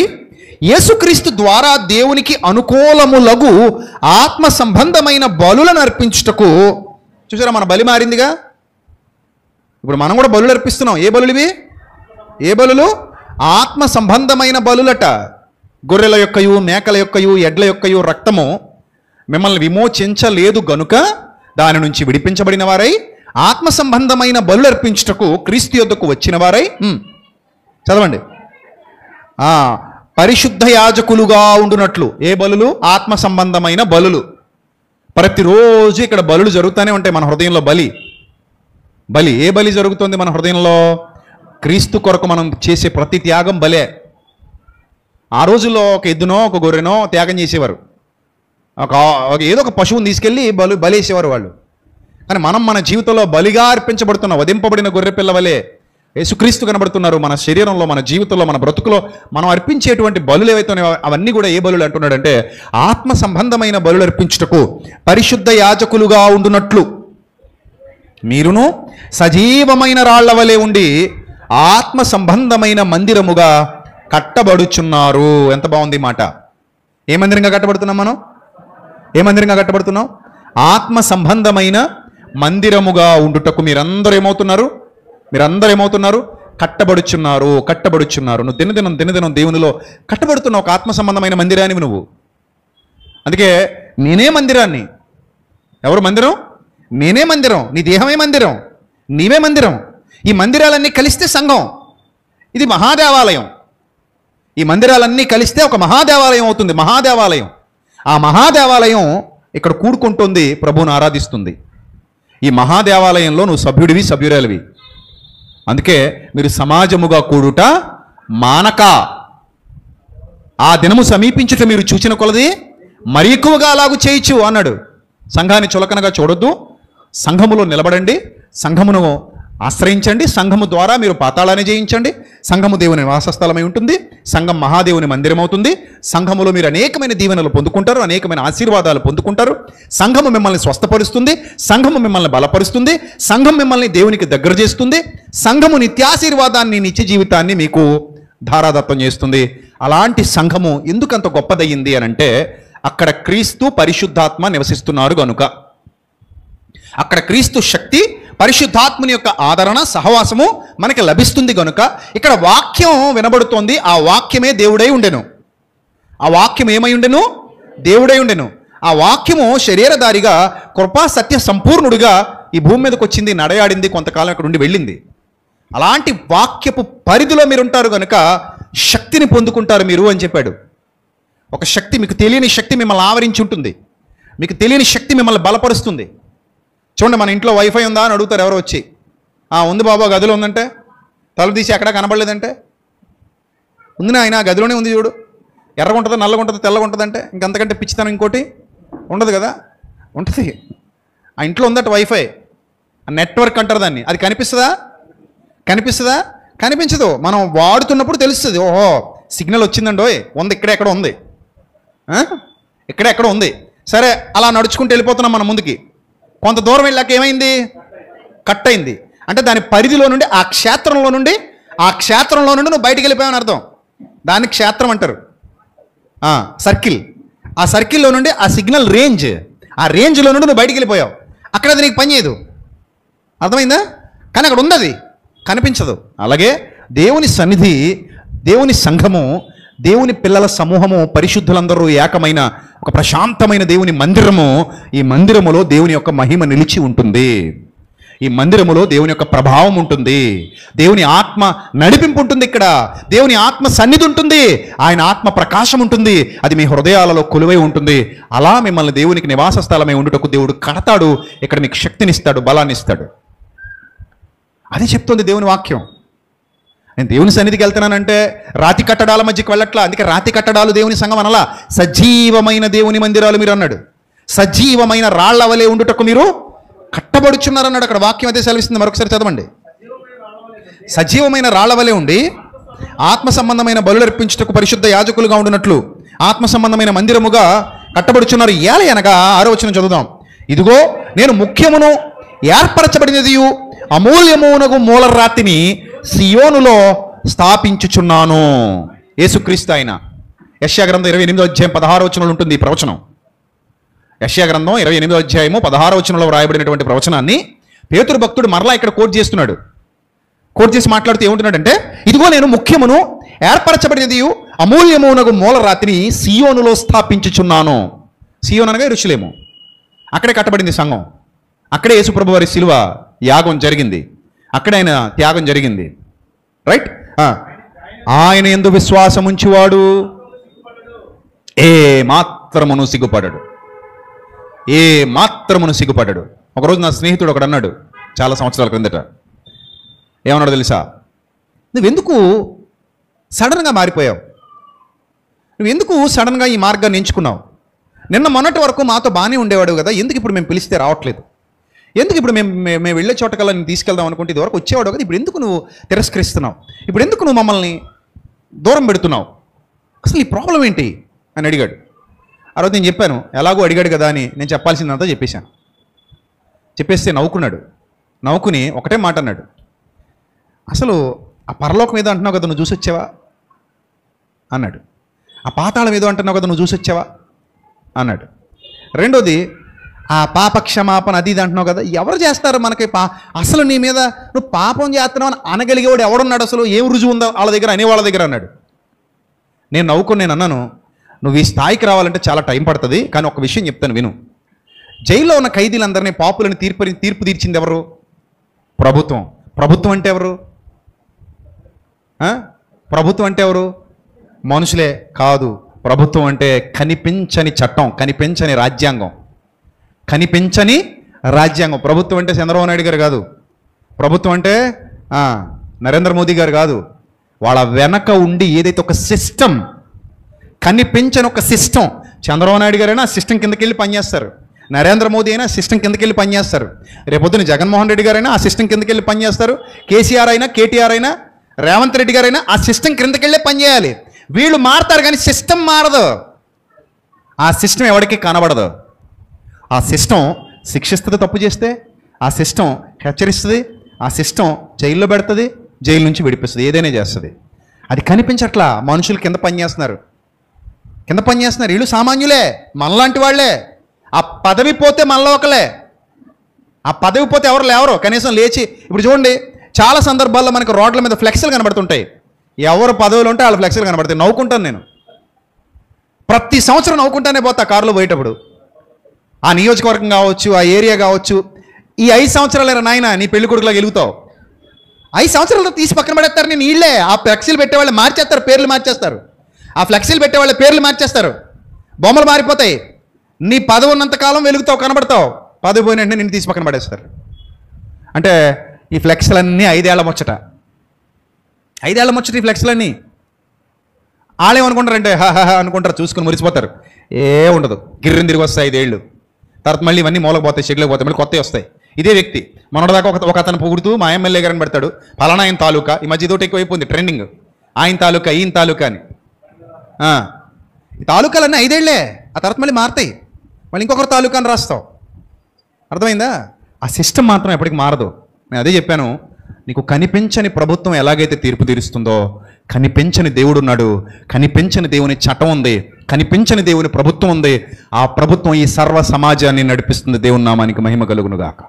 S1: యేసుక్రీస్తు ద్వారా దేవునికి అనుకూలములగు ఆత్మ సంబంధమైన బలులను అర్పించుటకు. చూసారా, మన బలి మారిందిగా. ఇప్పుడు మనం కూడా బలులు అర్పిస్తున్నాం. ఏ బలులు? ఏ బలులు? ఆత్మ సంబంధమైన బలులట. గొర్రెల యొక్కయు, మేకల యొక్కయు, ఎడ్ల యొక్కయు రక్తము మిమ్మల్ని విమోచించలేదు గనుక దాని నుంచి విడిపించబడిన వారై ఆత్మ సంబంధమైన బలులు అర్పించుటకు క్రీస్తు యొద్దకు వచ్చిన వారై. చదవండి. పరిశుద్ధ యాజకులుగా ఉండునట్లు. ఏ బలులు? ఆత్మ సంబంధమైన బలులు. ప్రతిరోజు ఇక్కడ బలులు జరుగుతూనే ఉంటాయి మన హృదయంలో. బలి ఏ బలి జరుగుతుంది మన హృదయంలో? క్రీస్తు కొరకు మనం చేసే ప్రతి త్యాగం బలే. ఆ రోజుల్లో ఒక ఎద్దునో ఒక గొర్రెనో త్యాగం చేసేవారు. ఏదో ఒక పశువుని తీసుకెళ్ళి బలేసేవారు వాళ్ళు. కానీ మనం మన జీవితంలో బలిగా అర్పించబడుతున్నాం. వధింపబడిన గొర్రె పిల్ల వలె యేసుక్రీస్తు కనబడుతున్నారు మన శరీరంలో, మన జీవితంలో, మన బ్రతుకులో. మనం అర్పించేటువంటి బలులు ఏవైతే అవన్నీ కూడా ఏ బలులు అంటున్నాడంటే ఆత్మ సంబంధమైన బలులు అర్పించుటకు పరిశుద్ధ యాజకులుగా ఉండునట్లు మీరును సజీవమైన రాళ్ల వలె ఉండి ఆత్మ సంబంధమైన మందిరముగా కట్టబడుచున్నారు. ఎంత బాగుంది మాట. ఏ మందిరంగా కట్టబడుతున్నాం మనం? ఏ మందిరంగా కట్టబడుతున్నాం? ఆత్మ సంబంధమైన మందిరముగా ఉండుటకు మీరందరూ ఏమవుతున్నారు? కట్టబడుచున్నారు. నువ్వు దినదినం దేవునిలో కట్టబడుతున్నావు. ఒక ఆత్మ సంబంధమైన మందిరాన్ని నువ్వు. అందుకే నేనే మందిరాన్ని. ఎవరు మందిరం? నేనే మందిరం. నీ దేహమే మందిరం, నీవే మందిరం. ఈ మందిరాలన్నీ కలిస్తే సంఘం. ఇది మహాదేవాలయం. ఈ మందిరాలన్నీ కలిస్తే ఒక మహాదేవాలయం అవుతుంది. మహాదేవాలయం. ఆ మహాదేవాలయం ఇక్కడ కూడుకుంటుంది, ప్రభువును ఆరాధిస్తుంది. ఈ మహాదేవాలయంలో నువ్వు సభ్యురాలివి. అందుకే మీరు సమాజముగా కూడుట మానక ఆ దినము సమీపించుట మీరు చూచిన కొలది మరి ఎక్కువగా అలాగూ చేయొచ్చు అన్నాడు. సంఘాన్ని చులకనగా చూడొద్దు. సంఘములో నిలబడండి, సంఘమును ఆశ్రయించండి. సంఘము ద్వారా మీరు పాతాళాన్ని జయించండి. సంఘము దేవుని వాసస్థలమై ఉంటుంది. సంఘం మహాదేవుని మందిరం అవుతుంది. సంఘములో మీరు అనేకమైన దీవెనలు పొందుకుంటారు, అనేకమైన ఆశీర్వాదాలు పొందుకుంటారు. సంఘము మిమ్మల్ని స్వస్థపరుస్తుంది, సంఘము మిమ్మల్ని బలపరుస్తుంది, సంఘం మిమ్మల్ని దేవునికి దగ్గర చేస్తుంది. సంఘము నిత్యాశీర్వాదాన్ని, నిత్య జీవితాన్ని మీకు ధారాదత్తం చేస్తుంది. అలాంటి సంఘము ఎందుకంత గొప్పదయ్యింది అని అంటే అక్కడ క్రీస్తు పరిశుద్ధాత్మ నివసిస్తున్నారు గనుక. అక్కడ క్రీస్తు శక్తి, పరిశుద్ధాత్మని యొక్క ఆదరణ, సహవాసము మనకి లభిస్తుంది గనుక ఇక్కడ వాక్యం వినబడుతోంది. ఆ వాక్యమే దేవుడై ఉండెను. ఆ వాక్యం ఏమై ఉండెను? దేవుడై ఉండెను. ఆ వాక్యము శరీరధారిగా కృపా సత్య సంపూర్ణుడిగా ఈ భూమి మీదకి వచ్చింది, నడయాడింది, కొంతకాలం ఇక్కడ ఉండి వెళ్ళింది. అలాంటి వాక్యపు పరిధిలో మీరు ఉంటారు కనుక శక్తిని పొందుకుంటారు మీరు అని చెప్పాడు. ఒక శక్తి, మీకు తెలియని శక్తి మిమ్మల్ని ఆవరించి ఉంటుంది. మీకు తెలియని శక్తి మిమ్మల్ని బలపరుస్తుంది. చూడండి, మన ఇంట్లో వైఫై ఉందా అని అడుగుతారు ఎవరో వచ్చి. ఉంది బాబా, గదిలో ఉందంటే. తలుపు తీసి ఎక్కడా కనబడలేదంటే ఉంది ఆయన గదిలోనే ఉంది చూడు. ఎర్రగా ఉంటుందో, నల్లగా ఉంటుందో, తెల్లగా ఉంటుందంటే ఇంకంతకంటే పిచ్చితనం ఇంకోటి ఉండదు కదా. ఉంటుంది. ఆ ఇంట్లో ఉందట వైఫై, నెట్వర్క్ అంటారు దాన్ని. అది కనిపిస్తుందా? కనిపించదు. మనం వాడుతున్నప్పుడు తెలుస్తుంది. ఓహో, సిగ్నల్ వచ్చిందండో, ఉంది, ఇక్కడెక్కడ ఉంది, ఇక్కడెక్కడ ఉంది. సరే, అలా నడుచుకుంటూ వెళ్ళిపోతున్నాం మనం ముందుకి. కొంత దూరం వెళ్ళాక ఏమైంది? కట్ అయింది. అంటే దాని పరిధిలో నుండి, ఆ క్షేత్రంలో నుండి నువ్వు బయటికి వెళ్ళిపోయావని అర్థం. దాన్ని క్షేత్రం అంటారు. సర్కిల్. ఆ సర్కిల్లో నుండి ఆ సిగ్నల్ రేంజ్, ఆ రేంజ్లో నుండి నువ్వు బయటికి వెళ్ళిపోయావు. అక్కడ అది నీకు పని చేయదు. అర్థమైందా? కానీ అక్కడ ఉంది, అది కనిపించదు. అలాగే దేవుని సన్నిధి, దేవుని సంఘము, దేవుని పిల్లల సమూహము, పరిశుద్ధులందరూ ఏకమైన ఒక ప్రశాంతమైన దేవుని మందిరము. ఈ మందిరములో దేవుని యొక్క మహిమ నిలిచి ఉంటుంది. ఈ మందిరములో దేవుని యొక్క ప్రభావం ఉంటుంది. దేవుని ఆత్మ నడిపింపు ఉంటుంది. ఇక్కడ దేవుని ఆత్మ సన్నిధి ఉంటుంది. ఆయన ఆత్మ ప్రకాశం ఉంటుంది. అది మీ హృదయాలలో కొలువై ఉంటుంది. అలా మిమ్మల్ని దేవునికి నివాస స్థలమై ఉండుటకు దేవుడు కడతాడు. ఇక్కడ మీకు శక్తినిస్తాడు, బలాన్ని ఇస్తాడు. అది చెప్తుంది దేవుని వాక్యం. నేను దేవుని సన్నిధికి వెళ్తున్నానంటే రాతి కట్టడాల మధ్యకి వెళ్ళట్లా. అందుకే రాతి కట్టడాలు దేవుని సంఘం అనలా, సజీవమైన దేవుని మందిరాలు మీరు అన్నాడు. సజీవమైన రాళ్ల వలె ఉండుటకు మీరు కట్టబడుచున్నారన్నాడు. అక్కడ వాక్యం అయితే సెలవిస్తుంది. మరొకసారి చదవండి. సజీవమైన రాళ్ల వలె ఉండి ఆత్మ సంబంధమైన బలులు అర్పించుటకు పరిశుద్ధ యాజకులుగా ఉండునట్లు ఆత్మ సంబంధమైన మందిరముగా కట్టబడుచున్నారు. ఏల అనగా 6వ వచనం చదువుదాం. ఇదిగో నేను ముఖ్యమును ఏర్పరచబడినదియు అమూల్యమునగు మూలరాతిని సియోనులో స్థాపించుచున్నాను. యేసుక్రీస్తు ఆయన. యెషయా గ్రంథం 28వ అధ్యాయం 16వ వచనంలో ఉంటుంది ఈ ప్రవచనం. యెషయా గ్రంథం 28వ అధ్యాయము 16వ వచనంలో వ్రాయబడినటువంటి ప్రవచనాన్ని పేతురు భక్తుడు మరలా ఇక్కడ కోట్ చేస్తున్నాడు. కోట్ చేసి మాట్లాడుతూ ఏమంటున్నాడంటే, ఇదిగో నేను ముఖ్యమును ఏర్పరచబడినది అమూల్యమునగు మూలరాతిని సియోనులో స్థాపించుచున్నాను. సియోన్ అనగా యెరూషలేము. అక్కడే కట్టబడింది సంఘం. అక్కడే యేసుప్రభు వారి శిలువ యాగం జరిగింది. అక్కడే ఆయన త్యాగం జరిగింది. రైట్. ఆయన యందు విశ్వాసం ఉంచువాడు ఏ మాత్రమును సిగ్గుపడడు. ఏ మాత్రమును సిగ్గుపడడు. ఒకరోజు నా స్నేహితుడు ఒకడు అన్నాడు చాలా సంవత్సరాల క్రిందట. ఏమన్నాడు తెలుసా? నువ్వెందుకు సడన్గా మారిపోయావు? నువ్వెందుకు సడన్గా ఈ మార్గాన్ని ఎంచుకున్నావు? నిన్న మొన్నటి వరకు మాతో బాగానే ఉండేవాడు కదా, ఎందుకు ఇప్పుడు మేము పిలిస్తే రావట్లేదు? ఎందుకు ఇప్పుడు మేము వెళ్ళే చోటకల్లా నేను తీసుకెళ్దాం అనుకుంటే ఇదివరకు వచ్చేవాడు కదా, ఇప్పుడు ఎందుకు నువ్వు తిరస్కరిస్తున్నావు? ఇప్పుడు ఎందుకు నువ్వు మమ్మల్ని దూరం పెడుతున్నావు? అసలు ఈ ప్రాబ్లం ఏంటి అని అడిగాడు. ఆ రోజు నేను చెప్పాను, ఎలాగో అడిగాడు కదా అని నేను చెప్పాల్సిందంతా చెప్పేశాను. చెప్పేస్తే నవ్వుకున్నాడు. నవ్వుకుని ఒకటే మాట అన్నాడు, అసలు ఆ పరలోకం ఏదో అంటున్నావు కదా, నువ్వు చూసి వచ్చావా అన్నాడు. ఆ పాతాళం ఏదో అంటున్నావు కదా, నువ్వు చూసి వచ్చావా అన్నాడు. రెండోది, ఆ పాప క్షమాపణ అది ఇది అంటున్నావు కదా, ఎవరు చేస్తారు మనకి అసలు నీ మీద నువ్వు పాపం చేస్తున్నావు అని అనగలిగేవాడు ఎవడున్నాడు? అసలు ఏం రుజువు ఉందో వాళ్ళ దగ్గర, అనేవాళ్ళ దగ్గర అన్నాడు. నేను నవ్వుకుని నేను అన్నాను, నువ్వు ఈ స్థాయికి రావాలంటే చాలా టైం పడుతుంది, కానీ ఒక విషయం చెప్తాను విను. జైల్లో ఉన్న ఖైదీలందరినీ పాపులను తీర్పు తీర్చింది ఎవరు? ప్రభుత్వం. ప్రభుత్వం అంటే ఎవరు? ప్రభుత్వం అంటే ఎవరు? మనుషులే కాదు. ప్రభుత్వం అంటే కనిపించని చట్టం, కనిపించని రాజ్యాంగం. కనిపించని రాజ్యాంగం. ప్రభుత్వం అంటే చంద్రబాబు నాయుడు గారు కాదు. ప్రభుత్వం అంటే నరేంద్ర మోదీ గారు కాదు. వాళ్ళ వెనక ఉండి ఏదైతే ఒక సిస్టమ్, కనిపించని ఒక సిస్టమ్. చంద్రబాబు నాయుడు గారైనా ఆ సిస్టమ్ కిందకి వెళ్ళి పనిచేస్తారు. నరేంద్ర మోదీ అయినా సిస్టమ్ కిందకి వెళ్ళి పనిచేస్తారు. రేపొద్దున జగన్మోహన్ రెడ్డి గారైనా ఆ సిస్టమ్ కిందకి వెళ్ళి పనిచేస్తారు. కేసీఆర్ అయినా, కేటీఆర్ అయినా, రేవంత్ రెడ్డి గారైనా ఆ సిస్టమ్ కిందకి వెళ్ళే పనిచేయాలి. వీళ్ళు మారుతారు కానీ సిస్టమ్ మారదు. ఆ సిస్టమ్ ఎవరికి కనబడదు. ఆ సిస్టమ్ శిక్షిస్తుంది తప్పు చేస్తే, ఆ సిస్టమ్ హెచ్చరిస్తుంది, ఆ సిస్టమ్ జైల్లో పెడుతుంది, జైలు నుంచి విడిపిస్తుంది, ఏదైనా చేస్తుంది. అది కనిపించట్లా. మనుషులు కింద పనిచేస్తున్నారు. వీళ్ళు సామాన్యులే, మనలాంటి వాళ్ళే. ఆ పదవి పోతే మనలో ఒకలే. ఆ పదవి పోతే ఎవరు లేవరు, కనీసం లేచి. ఇప్పుడు చూడండి, చాలా సందర్భాల్లో మనకు రోడ్ల మీద ఫ్లెక్స్లు కనబడుతుంటాయి. ఎవరు పదవులు ఉంటే వాళ్ళ ఫ్లెక్స్లు కనబడతాయి. నవ్వుకుంటాను నేను. ప్రతి సంవత్సరం నవ్వుకుంటానే పోతా కారులో పోయేటప్పుడు. ఆ నియోజకవర్గం కావచ్చు, ఆ ఏరియా కావచ్చు. ఈ 5 సంవత్సరాలు నాయన నీ పెళ్లి కొడుకులా గెలుగుతావు. 5 సంవత్సరాలతో తీసి పక్కన పడేస్తారు. నేను వీళ్ళే ఆ ఫ్లెక్సీలు పెట్టేవాళ్ళు మార్చేస్తారు, పేర్లు మార్చేస్తారు. ఆ ఫ్లెక్సీలు పెట్టేవాళ్ళ పేర్లు మార్చేస్తారు, బొమ్మలు మారిపోతాయి. నీ పదవి ఉన్నంతకాలం వెలుగుతావు, కనబడతావు. పదవి పోయిన వెంటనే నిన్ను తీసి పక్కన పడేస్తారు. అంటే ఈ ఫ్లెక్స్లన్నీ 5 ఏళ్ల ముచ్చట. 5 ఏళ్ల ముచ్చట ఈ ఫ్లెక్స్లన్నీ. వాళ్ళేమనుకుంటారంటే హా అనుకుంటారు, చూసుకుని మురిసిపోతారు. ఏ ఉండదు, గిర్రిని తిరిగి వస్తాయి 5 ఏళ్ళు. తర్వాత మళ్ళీ ఇవన్నీ మూలకు పోతాయి, షెడ్లకు పోతాయి, మళ్ళీ కొత్తవి వస్తాయి. ఇదే వ్యక్తి మొన్నటిదాకా ఒక అతను పొగుడుతూ మా ఎమ్మెల్యే గారిని పెడతాడు, ఫలానా ఆయన తాలూకా. ఈ మధ్య ఇదోటి ఎక్కువైపోయింది ట్రెండింగ్, ఆయన తాలూకా, ఈయన తాలూకా అని. ఈ తాలూకాలన్నీ 5 ఏళ్లే. ఆ తర్వాత మళ్ళీ మారుతాయి, మళ్ళీ ఇంకొకరు తాలూకా అని రాస్తావు. అర్థమైందా? ఆ సిస్టమ్ మాత్రం ఎప్పటికి మారదు. నేను అదే చెప్పాను, నీకు కనిపించని ప్రభుత్వం ఎలాగైతే తీర్పు తీరుస్తుందో, కనిపించని దేవుడు ఉన్నాడు, కనిపించని దేవుని చట్టం ఉంది, కనిపించని దేవుని ప్రభుత్వం ఉంది. ఆ ప్రభుత్వం ఈ సర్వ సమాజాన్ని నడిపిస్తుంది. దేవుని నామానికి మహిమ కలుగును గాక.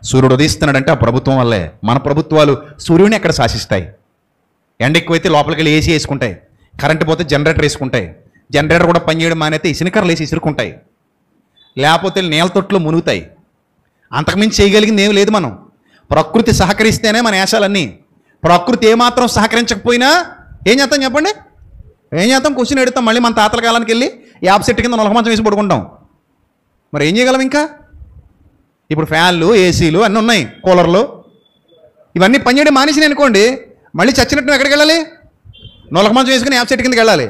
S1: సూర్యుడు ఉదయిస్తున్నాడంటే ఆ ప్రభుత్వం వల్లే. మన ప్రభుత్వాలు సూర్యుని ఎక్కడ శాసిస్తాయి? ఎండ ఎక్కువైతే లోపలికి వెళ్ళి ఏసీ వేసుకుంటాయి, కరెంటు పోతే జనరేటర్ వేసుకుంటాయి. జనరేటర్ కూడా పనిచేయడం మానైతే ఇసునికర్లు వేసి ఇసురుకుంటాయి, లేకపోతే నేల తొట్లో మునుగుతాయి. అంతకుమించి చేయగలిగింది ఏం లేదు. మనం ప్రకృతి సహకరిస్తేనే మన వేషాలన్నీ. ప్రకృతి ఏమాత్రం సహకరించకపోయినా ఏం చేస్తాం చెప్పండి? ఏం చేస్తాం? క్వశ్చన్ ఎడుతాం. మళ్ళీ మన తాతల కాలానికి వెళ్ళి యాప్ సెట్ కింద నొలక మంచం వేసి పడుకుంటాం. మరి ఏం చేయగలం? ఇంకా ఇప్పుడు ఫ్యాన్లు, ఏసీలు అన్నీ ఉన్నాయి, కూలర్లు, ఇవన్నీ పనిచేయడం మానేసి అనుకోండి, మళ్ళీ చచ్చినట్టు ఎక్కడికి వెళ్ళాలి? నొలక మంచం వేసుకుని యాప్ సెట్ కిందకి వెళ్ళాలి.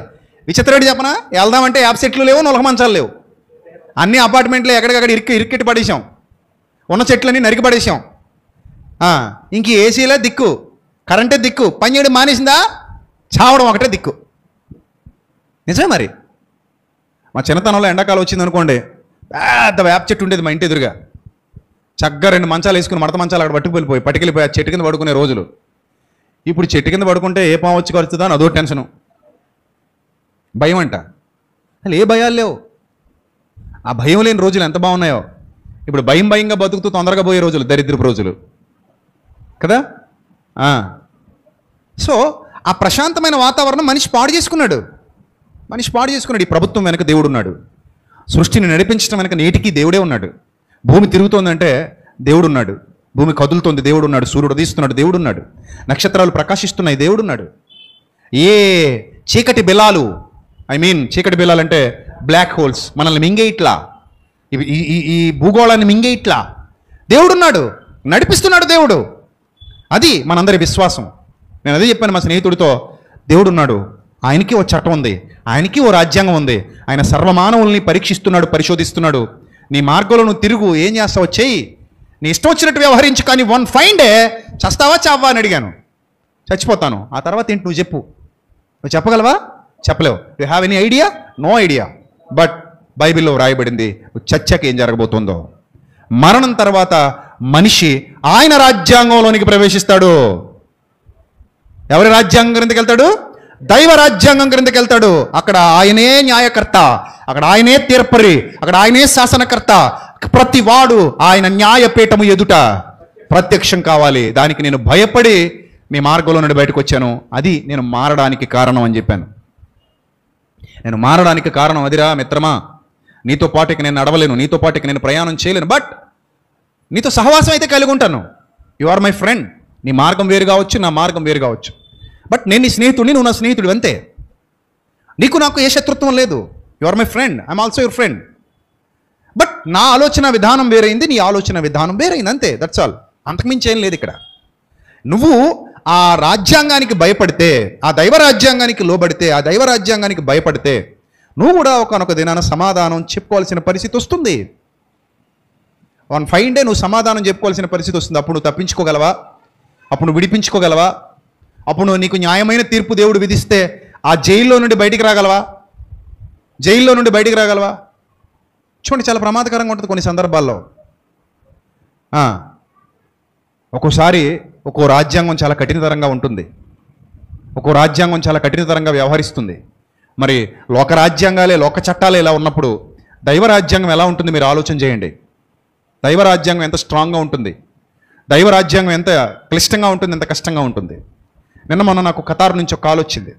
S1: విచిత్రమేంటి చెప్పనా? వెళ్దామంటే యాప్ సెట్లు లేవు, నొలక మంచాలు లేవు. అన్ని అపార్ట్మెంట్లు ఎక్కడికక్కడ ఇరికెట్టి పడేసాం, ఉన్న చెట్లన్నీ నరికి పడేసాం. ఇంక ఏసీలే దిక్కు, కరెంటే దిక్కు, పని చేయడం మానేసిందా, చావడం ఒకటే దిక్కు. నిజమే మరి. మా చిన్నతనంలో ఎండాకాలం వచ్చింది అనుకోండి, పెద్ద వేప చెట్టు ఉండేది మా ఇంటి ఎదురుగా. చక్కగా 2 మంచాలు వేసుకుని మడత మంచాలు అక్కడ పట్టుకెళ్ళిపోయి ఆ చెట్టు కింద పడుకునే రోజులు. ఇప్పుడు చెట్టు కింద పడుకుంటే ఏ పాము వచ్చి కలుస్తుందా అని అదో టెన్షను, భయం అంట. అసలు ఏ భయాలు లేవు. ఆ భయం లేని రోజులు ఎంత బాగున్నాయో. ఇప్పుడు భయంగా బతుకుతూ తొందరగా పోయే రోజులు దరిద్రపు రోజులు కదా. సో ఆ ప్రశాంతమైన వాతావరణం మనిషి పాడు చేసుకున్నాడు. ఈ ప్రభుత్వం వెనక దేవుడు ఉన్నాడు. సృష్టిని నడిపించడం వెనక నేటికి దేవుడే ఉన్నాడు. భూమి తిరుగుతోందంటే దేవుడు ఉన్నాడు. భూమి కదులుతోంది, దేవుడు ఉన్నాడు. సూర్యుడు ఉదయిస్తున్నాడు, దేవుడు ఉన్నాడు. నక్షత్రాలు ప్రకాశిస్తున్నాయి, దేవుడు ఉన్నాడు. ఏ చీకటి బిలాలు, చీకటి బిలాలు అంటే బ్లాక్ హోల్స్ మనల్ని మింగే ఇట్లా, ఈ భూగోళాన్ని మింగే ఇట్లా దేవుడున్నాడు, నడిపిస్తున్నాడు దేవుడు. అది మనందరి విశ్వాసం. నేను అదే చెప్పాను మా స్నేహితుడితో, దేవుడున్నాడు, ఆయనకి ఓ చట్టం ఉంది, ఆయనకి ఓ రాజ్యాంగం ఉంది, ఆయన సర్వమానవుల్ని పరీక్షిస్తున్నాడు, పరిశోధిస్తున్నాడు. నీ మార్గంలో నువ్వు తిరుగు, ఏం చేస్తావో చెయ్యి, నీ ఇష్టం వచ్చినట్టు వ్యవహరించు, కానీ వన్ ఫైన్ డే చస్తావా చావా అని అడిగాను. చచ్చిపోతాను, ఆ తర్వాత ఏంటి నువ్వు చెప్పు. నువ్వు చెప్పగలవా? చెప్పలేవు. You have any idea? No idea. But బైబిల్లో రాయబడింది చచ్చాక ఏం జరగబోతుందో. మరణం తర్వాత మనిషి ఆయన రాజ్యాంగంలోనికి ప్రవేశిస్తాడు. ఎవరి రాజ్యాంగం క్రిందకి వెళ్తాడు? దైవ రాజ్యాంగం క్రిందకి వెళ్తాడు. అక్కడ ఆయనే న్యాయకర్త, అక్కడ ఆయనే తీర్పరి, అక్కడ ఆయనే శాసనకర్త. ప్రతి వాడు ఆయన న్యాయపీఠము ఎదుట ప్రత్యక్షం కావాలి. దానికి నేను భయపడి మీ మార్గంలో నుండి బయటకు వచ్చాను. అది నేను మారడానికి కారణం అని చెప్పాను. నేను మారడానికి కారణం అదిరా మిత్రమా. నీతో పాటుకి నేను నడవలేను, నీతో పాటుకి నేను ప్రయాణం చేయలేను, బట్ నీతో సహవాసం అయితే కలిగి ఉంటాను. You are my friend. నీ మార్గం వేరు కావచ్చు, నా మార్గం వేరు కావచ్చు, బట్ నేను నీ స్నేహితుడిని, నువ్వు నా స్నేహితుడు, అంతే. నీకు నాకు ఏ శత్రుత్వం లేదు. You are my friend, I'm also your friend. But నా ఆలోచన విధానం వేరైంది, నీ ఆలోచన విధానం వేరైంది, అంతే. That's all. అంతకుమించి ఏం లేదు ఇక్కడ. నువ్వు ఆ రాజ్యాంగానికి భయపడితే, ఆ దైవ రాజ్యాంగానికి లోబడితే, ఆ దైవ రాజ్యాంగానికి భయపడితే నువ్వు కూడా ఒకనొక దినాన సమాధానం చెప్పుకోవాల్సిన పరిస్థితి వస్తుంది. వన్ ఫైన్ డే నువ్వు సమాధానం చెప్పుకోవాల్సిన పరిస్థితి వస్తుంది. అప్పుడు నువ్వు తప్పించుకోగలవా? అప్పుడు నువ్వు విడిపించుకోగలవా? అప్పుడు నీకు న్యాయమైన తీర్పు దేవుడు విధిస్తే ఆ జైల్లో నుండి బయటికి రాగలవా? జైల్లో నుండి బయటికి రాగలవా? చూడండి, చాలా ప్రమాదకరంగా ఉంటుంది కొన్ని సందర్భాల్లో. ఒక్కోసారి ఒక్కో రాజ్యాంగం చాలా కఠినతరంగా ఉంటుంది, ఒక్కో రాజ్యాంగం చాలా కఠినతరంగా వ్యవహరిస్తుంది. మరి లోక రాజ్యాంగాలే, లోక చట్టాలే ఇలా ఉన్నప్పుడు దైవ రాజ్యాంగం ఎలా ఉంటుంది మీరు ఆలోచన చేయండి. దైవ రాజ్యాంగం ఎంత స్ట్రాంగ్గా ఉంటుంది, దైవ రాజ్యాంగం ఎంత క్లిష్టంగా ఉంటుంది, ఎంత కష్టంగా ఉంటుంది. నిన్న మొన్న నాకు ఖతార్ నుంచి ఒక కాల్ వచ్చింది.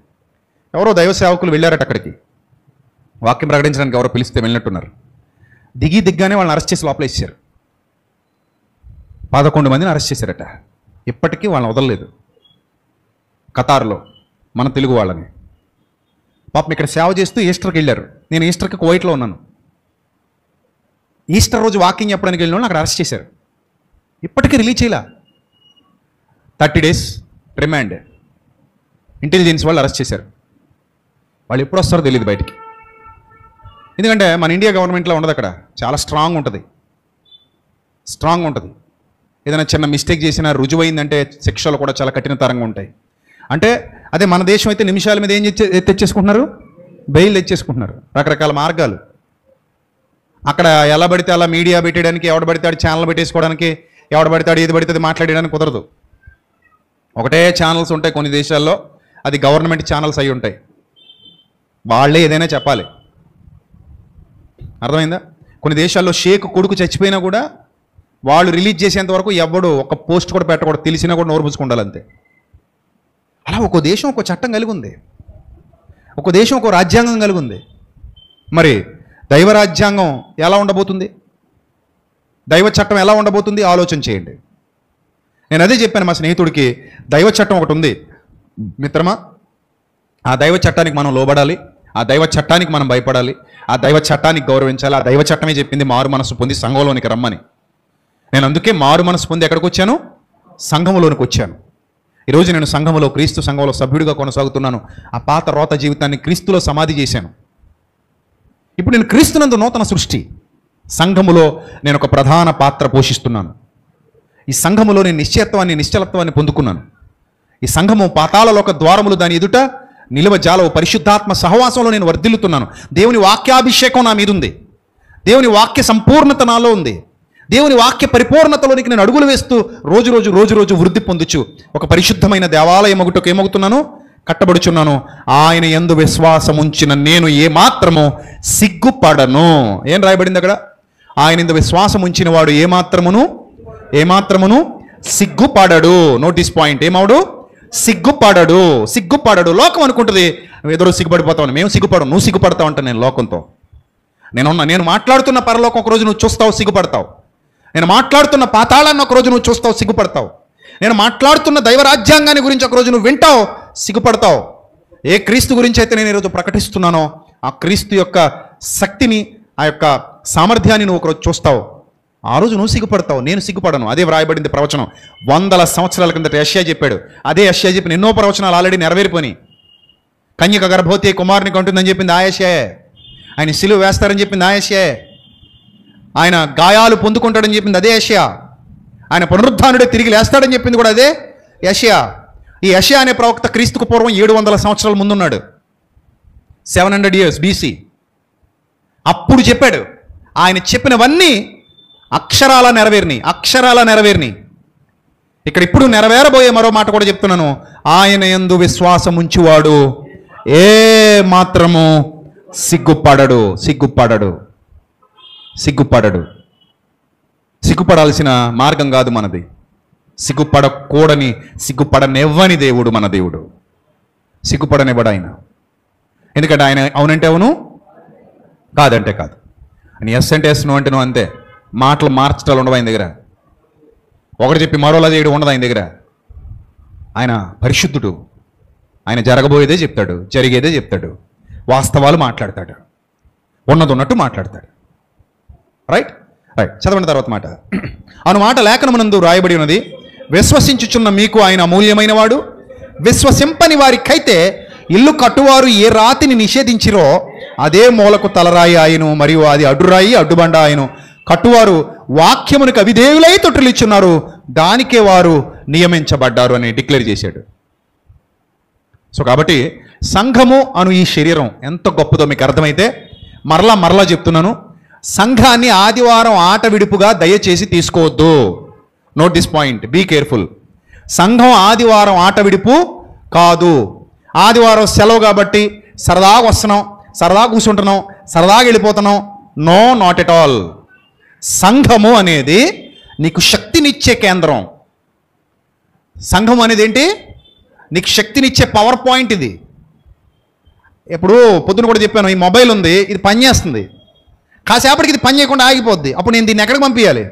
S1: ఎవరో దైవ సేవకులు వెళ్ళారట అక్కడికి, వాక్యం ప్రకటించడానికి ఎవరో పిలిస్తే వెళ్ళినట్టున్నారు. దిగ్గానే వాళ్ళని అరెస్ట్ చేసి లోపల ఇచ్చారు. 11 మందిని అరెస్ట్ చేశారట. ఇప్పటికీ వాళ్ళని వదలలేదు. ఖతార్లో మన తెలుగు వాళ్ళని పాపం ఇక్కడ సేవ చేస్తూ ఈస్టర్కి వెళ్ళారు. నేను ఈస్టర్కి కువైట్లో ఉన్నాను. ఈస్టర్ రోజు వాకింగ్ చెప్పడానికి వెళ్ళిన వాళ్ళు అక్కడ అరెస్ట్ చేశారు. ఇప్పటికీ రిలీజ్ చేయలే. 30 days రిమాండ్. ఇంటెలిజెన్స్ వాళ్ళు అరెస్ట్ చేశారు. వాళ్ళు ఎప్పుడు వస్తారో తెలియదు బయటికి. ఎందుకంటే మన ఇండియా గవర్నమెంట్లో ఉండదు, అక్కడ చాలా స్ట్రాంగ్ ఉంటుంది. ఏదైనా చిన్న మిస్టేక్ చేసినా రుజువైందంటే శిక్షలు కూడా చాలా కఠినతరంగా ఉంటాయి. అంటే అదే మన దేశం అయితే నిమిషాల మీద ఏం తెచ్చేసుకుంటున్నారు? బెయిల్ తెచ్చేసుకుంటున్నారు. రకరకాల మార్గాలు. అక్కడ ఎలా పడితే అలా మీడియా పెట్టేయడానికి, ఎవడ పడితే ఛానల్ పెట్టేసుకోవడానికి, ఎవడ పడితే ఏది పడితే అది మాట్లాడడానికి కుదరదు. ఒకటే ఛానల్స్ ఉంటాయి కొన్ని దేశాల్లో, అది గవర్నమెంట్ ఛానల్స్ అయి ఉంటాయి. వాళ్ళే ఏదైనా చెప్పాలి. అర్థమైందా? కొన్ని దేశాల్లో షేక్ కొడుకు చచ్చిపోయినా కూడా వాళ్ళు రిలీజ్ చేసేంత వరకు ఎవడు ఒక పోస్ట్ కూడా పెట్టకూడదు, తెలిసినా కూడా నోరు పుచ్చుకుండాలి, అంతే. అలా ఒక్కో దేశం ఒక్కో చట్టం కలిగి ఉంది, ఒక్కో దేశం ఒక్కో రాజ్యాంగం కలిగి ఉంది. మరి దైవ రాజ్యాంగం ఎలా ఉండబోతుంది, దైవ చట్టం ఎలా ఉండబోతుంది ఆలోచన చేయండి. నేను అదే చెప్పాను మా స్నేహితుడికి, దైవ చట్టం ఒకటి ఉంది మిత్రమా, ఆ దైవ చట్టానికి మనం లోబడాలి, ఆ దైవ చట్టానికి మనం భయపడాలి, ఆ దైవ చట్టానికి గౌరవించాలి. ఆ దైవ చట్టమే చెప్పింది మారు మనసు పొంది సంఘంలోనికి రమ్మని. నేను అందుకే మారు మనసు పొంది ఎక్కడికి వచ్చాను? సంఘంలోనికి వచ్చాను. ఈరోజు నేను సంఘంలో, క్రీస్తు సంఘంలో సభ్యుడిగా కొనసాగుతున్నాను. ఆ పాత రోత జీవితాన్ని క్రీస్తులో సమాధి చేశాను. ఇప్పుడు నేను క్రీస్తునందు నూతన సృష్టి. సంఘములో నేను ఒక ప్రధాన పాత్ర పోషిస్తున్నాను. ఈ సంఘములో నేను నిశ్చలత్వాన్ని పొందుకున్నాను. ఈ సంఘము పాతాళలోక ద్వారములు దాని ఎదుట నిలువజాలవు. పరిశుద్ధాత్మ సహవాసంలో నేను వర్ధిల్లుతున్నాను. దేవుని వాక్యాభిషేకం నా మీద ఉంది. దేవుని వాక్య సంపూర్ణత నాలో ఉంది. దేవుని వాక్య పరిపూర్ణతలోనికి నేను అడుగులు వేస్తూ రోజు వృద్ధి పొందుచు ఒక పరిశుద్ధమైన దేవాలయం ఒకటికి ఏమవుతున్నాను, కట్టబడుచున్నాను. ఆయన యందు విశ్వాసం ఉంచిన నేను ఏమాత్రము సిగ్గుపడను. ఏం రాయబడింది అక్కడ? ఆయన యందు విశ్వాసం ఉంచిన వాడు ఏమాత్రమును సిగ్గుపడడు. Notice point. ఏమవుడు? సిగ్గుపడడు. లోకం అనుకుంటుంది ఎదురు సిగ్గుపడిపోతావు. మేము సిగ్గుపడము, నువ్వు సిగ్గుపడతావు అంట. నేను లోకంతో నేను మాట్లాడుతున్న పరలోకం ఒకరోజు నువ్వు చూస్తావు, సిగ్గుపడతావు. నేను మాట్లాడుతున్న పాతాళాన్ని ఒకరోజు నువ్వు చూస్తావు, సిగ్గుపడతావు. నేను మాట్లాడుతున్న దైవరాజ్యాంగాన్ని గురించి ఒకరోజు నువ్వు వింటావు, సిగ్గుపడతావు. ఏ క్రీస్తు గురించి అయితే నేను ఈరోజు ప్రకటిస్తున్నానో ఆ క్రీస్తు యొక్క శక్తిని, ఆ యొక్క సామర్థ్యాన్ని నువ్వు ఒకరోజు చూస్తావు. ఆ రోజు నువ్వు సిగ్గుపడతావు, నేను సిగ్గుపడను. అదే వ్రాయబడింది ప్రవచనం. 100 సంవత్సరాల కిందట యెషయా చెప్పాడు. అదే యెషయా చెప్పిన ఎన్నో ప్రవచనాలు ఆల్రెడీ నెరవేరిపోయి. కన్యక గర్భవతి కుమారుని కంటుందని చెప్పింది ఆ యెషయాయే. ఆయన సిలువ వేస్తారని చెప్పింది ఆ యెషయాయే. ఆయన గాయాలు పొందుకుంటాడని చెప్పింది అదే యెషయా. ఆయన పునరుద్ధానుడే తిరిగి లేస్తాడని చెప్పింది కూడా అదే యెషయా. ఈ యెషయా అనే ప్రవక్త క్రీస్తుకు పూర్వం 700 సంవత్సరాల ముందున్నాడు. 700 years BC. అప్పుడు చెప్పాడు. ఆయన చెప్పినవన్నీ అక్షరాల నెరవేరిని. ఇక్కడ ఇప్పుడు నెరవేరబోయే మరో మాట కూడా చెప్తున్నాను. ఆయన యందు విశ్వాసం ఉంచువాడు ఏ మాత్రము సిగ్గుపడడు. సిగ్గుపడాల్సిన మార్గం కాదు మనది. సిగ్గుపడనివ్వని దేవుడు మన దేవుడు. సిగ్గుపడనివ్వడు ఆయన. ఎందుకంటే ఆయన అవునంటే అవును, కాదంటే కాదు. ఆయన ఎస్ అంటే ఎస్, నువ్వు అంటే నువ్వు అంతే. మాటలు మార్చడాలు ఉండవు ఆయన దగ్గర. ఒకటి చెప్పి మరోలా చేయడం ఉండదు ఆయన దగ్గర. ఆయన పరిశుద్ధుడు. ఆయన జరగబోయేదే చెప్తాడు, జరిగేదే చెప్తాడు, వాస్తవాలు మాట్లాడతాడు, ఉన్నది ఉన్నట్టు మాట్లాడతాడు. రైట్. చదవండి తర్వాత మాట. అను మాట లేఖనమునందు రాయబడి ఉన్నది, విశ్వసించుచున్న మీకు ఆయన అమూల్యమైన వాడు. విశ్వసింపని వారికైతే ఇల్లు కట్టువారు ఏ రాతిని నిషేధించిరో అదే మూలకు తలరాయి ఆయను, మరియు అది అడ్డురాయి అడ్డుబండ ఆయను. కట్టువారు వాక్యమునికి అవిధేయులై తొట్టులిచ్చున్నారు, దానికే వారు నియమించబడ్డారు అని డిక్లేర్ చేశాడు. సో కాబట్టి సంఘము అను ఈ శరీరం ఎంత గొప్పదో మీకు అర్థమైతే మరలా చెప్తున్నాను. సంఘాన్ని ఆదివారం ఆట విడుపుగా దయచేసి తీసుకోవద్దు. Note this point, be careful. సంఘం ఆదివారం ఆట విడుపు కాదు. ఆదివారం సెలవు కాబట్టి సరదాగా వస్తున్నాం, సరదాగా కూర్చుంటున్నాం, సరదాగా వెళ్ళిపోతున్నాం. No, not at all. సంఘము అనేది నీకు శక్తినిచ్చే కేంద్రం. సంఘం అనేది ఏంటి? నీకు శక్తినిచ్చే పవర్ పాయింట్ ఇది. ఇప్పుడు పొద్దున కూడా చెప్పాను, ఈ మొబైల్ ఉంది, ఇది పనిచేస్తుంది. కాసేపటికి ఇది పని చేయకుండా ఆగిపోద్ది. అప్పుడు నేను దీన్ని ఎక్కడికి పంపించాలి?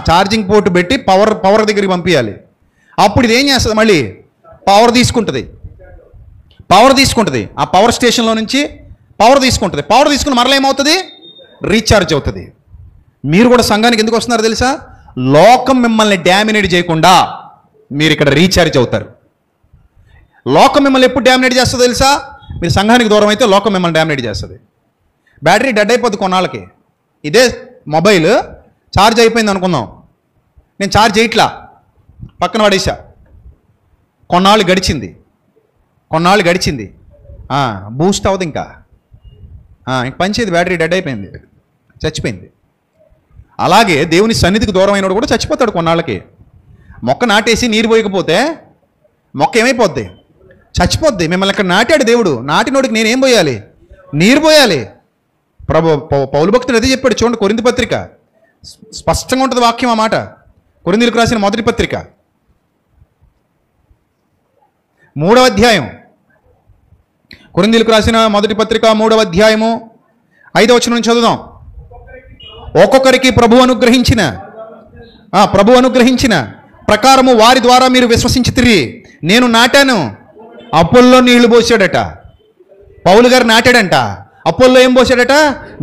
S1: ఛార్జింగ్ పోర్ట్ పెట్టి పవర్ దగ్గరికి పంపించాలి. అప్పుడు ఇది ఏం చేస్తుంది? మళ్ళీ పవర్ తీసుకుంటుంది. ఆ పవర్ స్టేషన్లో నుంచి పవర్ తీసుకుని మరలా ఏమవుతుంది? రీఛార్జ్ అవుతుంది. మీరు కూడా సంఘానికి ఎందుకు వస్తున్నారు తెలుసా? లోకం మిమ్మల్ని డామినేట్ చేయకుండా మీరు ఇక్కడ రీఛార్జ్ అవుతారు. లోకం మిమ్మల్ని ఎప్పుడు డామినేట్ చేస్తుందో తెలుసా? మీరు సంఘానికి దూరం అయితే లోకం మిమ్మల్ని డామినేట్ చేస్తుంది. బ్యాటరీ డెడ్ అయిపోద్ది కొన్నాళ్ళకి. ఇదే మొబైల్ ఛార్జ్ అయిపోయింది అనుకుందాం, నేను ఛార్జ్ చేయట్లా, పక్కన పడేసా. కొన్నాళ్ళు గడిచింది, బూస్ట్ అవ్వదు, ఇంకా పనిచేది, బ్యాటరీ డెడ్ అయిపోయింది, చచ్చిపోయింది. అలాగే దేవుని సన్నిధికి దూరం అయినోడు కూడా చచ్చిపోతాడు కొన్నాళ్ళకి. మొక్క నాటేసి నీరు పోయకపోతే మొక్క ఏమైపోద్ది? చచ్చిపోద్ది. మిమ్మల్ని ఇక్కడ నాటాడు దేవుడు, నాటినోడికి నేనేం పోయాలి? నీరు పోయాలి. పౌలు భక్తుడు అదే చెప్పాడు. చూడండి, కొరింథీ పత్రిక స్పష్టంగా ఉంటుంది వాక్యం. ఆ మాట కొరింథీయులకు రాసిన మొదటి పత్రిక 3వ అధ్యాయం. కొరింథీయులకు రాసిన మొదటి పత్రిక 3వ అధ్యాయము 5వ వచనం నుంచి చదువుదాం. ఒక్కొక్కరికి ప్రభు అనుగ్రహించిన ప్రకారము వారి ద్వారా మీరు విశ్వసించితిరి. నేను నాటాను, అపోల్లో నీళ్లు పోసాడట. పౌలు గారు నాటాడంట, అపోల్లో ఏం పోసాడట?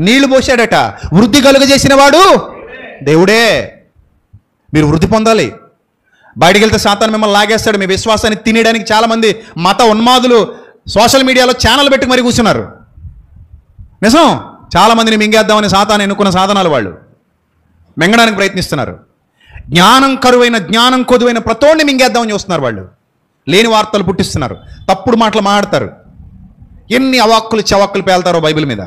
S1: నీళ్లు పోసాడట. వృద్ధి కలుగజేసిన వాడు దేవుడే. మీరు వృద్ధి పొందాలి. బయటికి వెళ్తే సాతాను మిమ్మల్ని లాగేస్తాడు. మీ విశ్వాసాన్ని తినేయడానికి చాలామంది మత ఉన్మాదులు సోషల్ మీడియాలో ఛానల్ పెట్టి మరీ కూర్చున్నారు. నిజం, చాలామందిని మింగేద్దామని సాతాను ఎన్నుకున్న సాధనాలు వాళ్ళు మింగడానికి ప్రయత్నిస్తున్నారు. జ్ఞానం కరువైన, జ్ఞానం కొదువైన ప్రతోడిని మింగేద్దామని చూస్తున్నారు వాళ్ళు. లేని వార్తలు పుట్టిస్తున్నారు, తప్పుడు మాటలు మాట్లాడతారు. ఎన్ని అవాక్కులు చవాక్కులు పేల్తారో బైబిల్ మీద.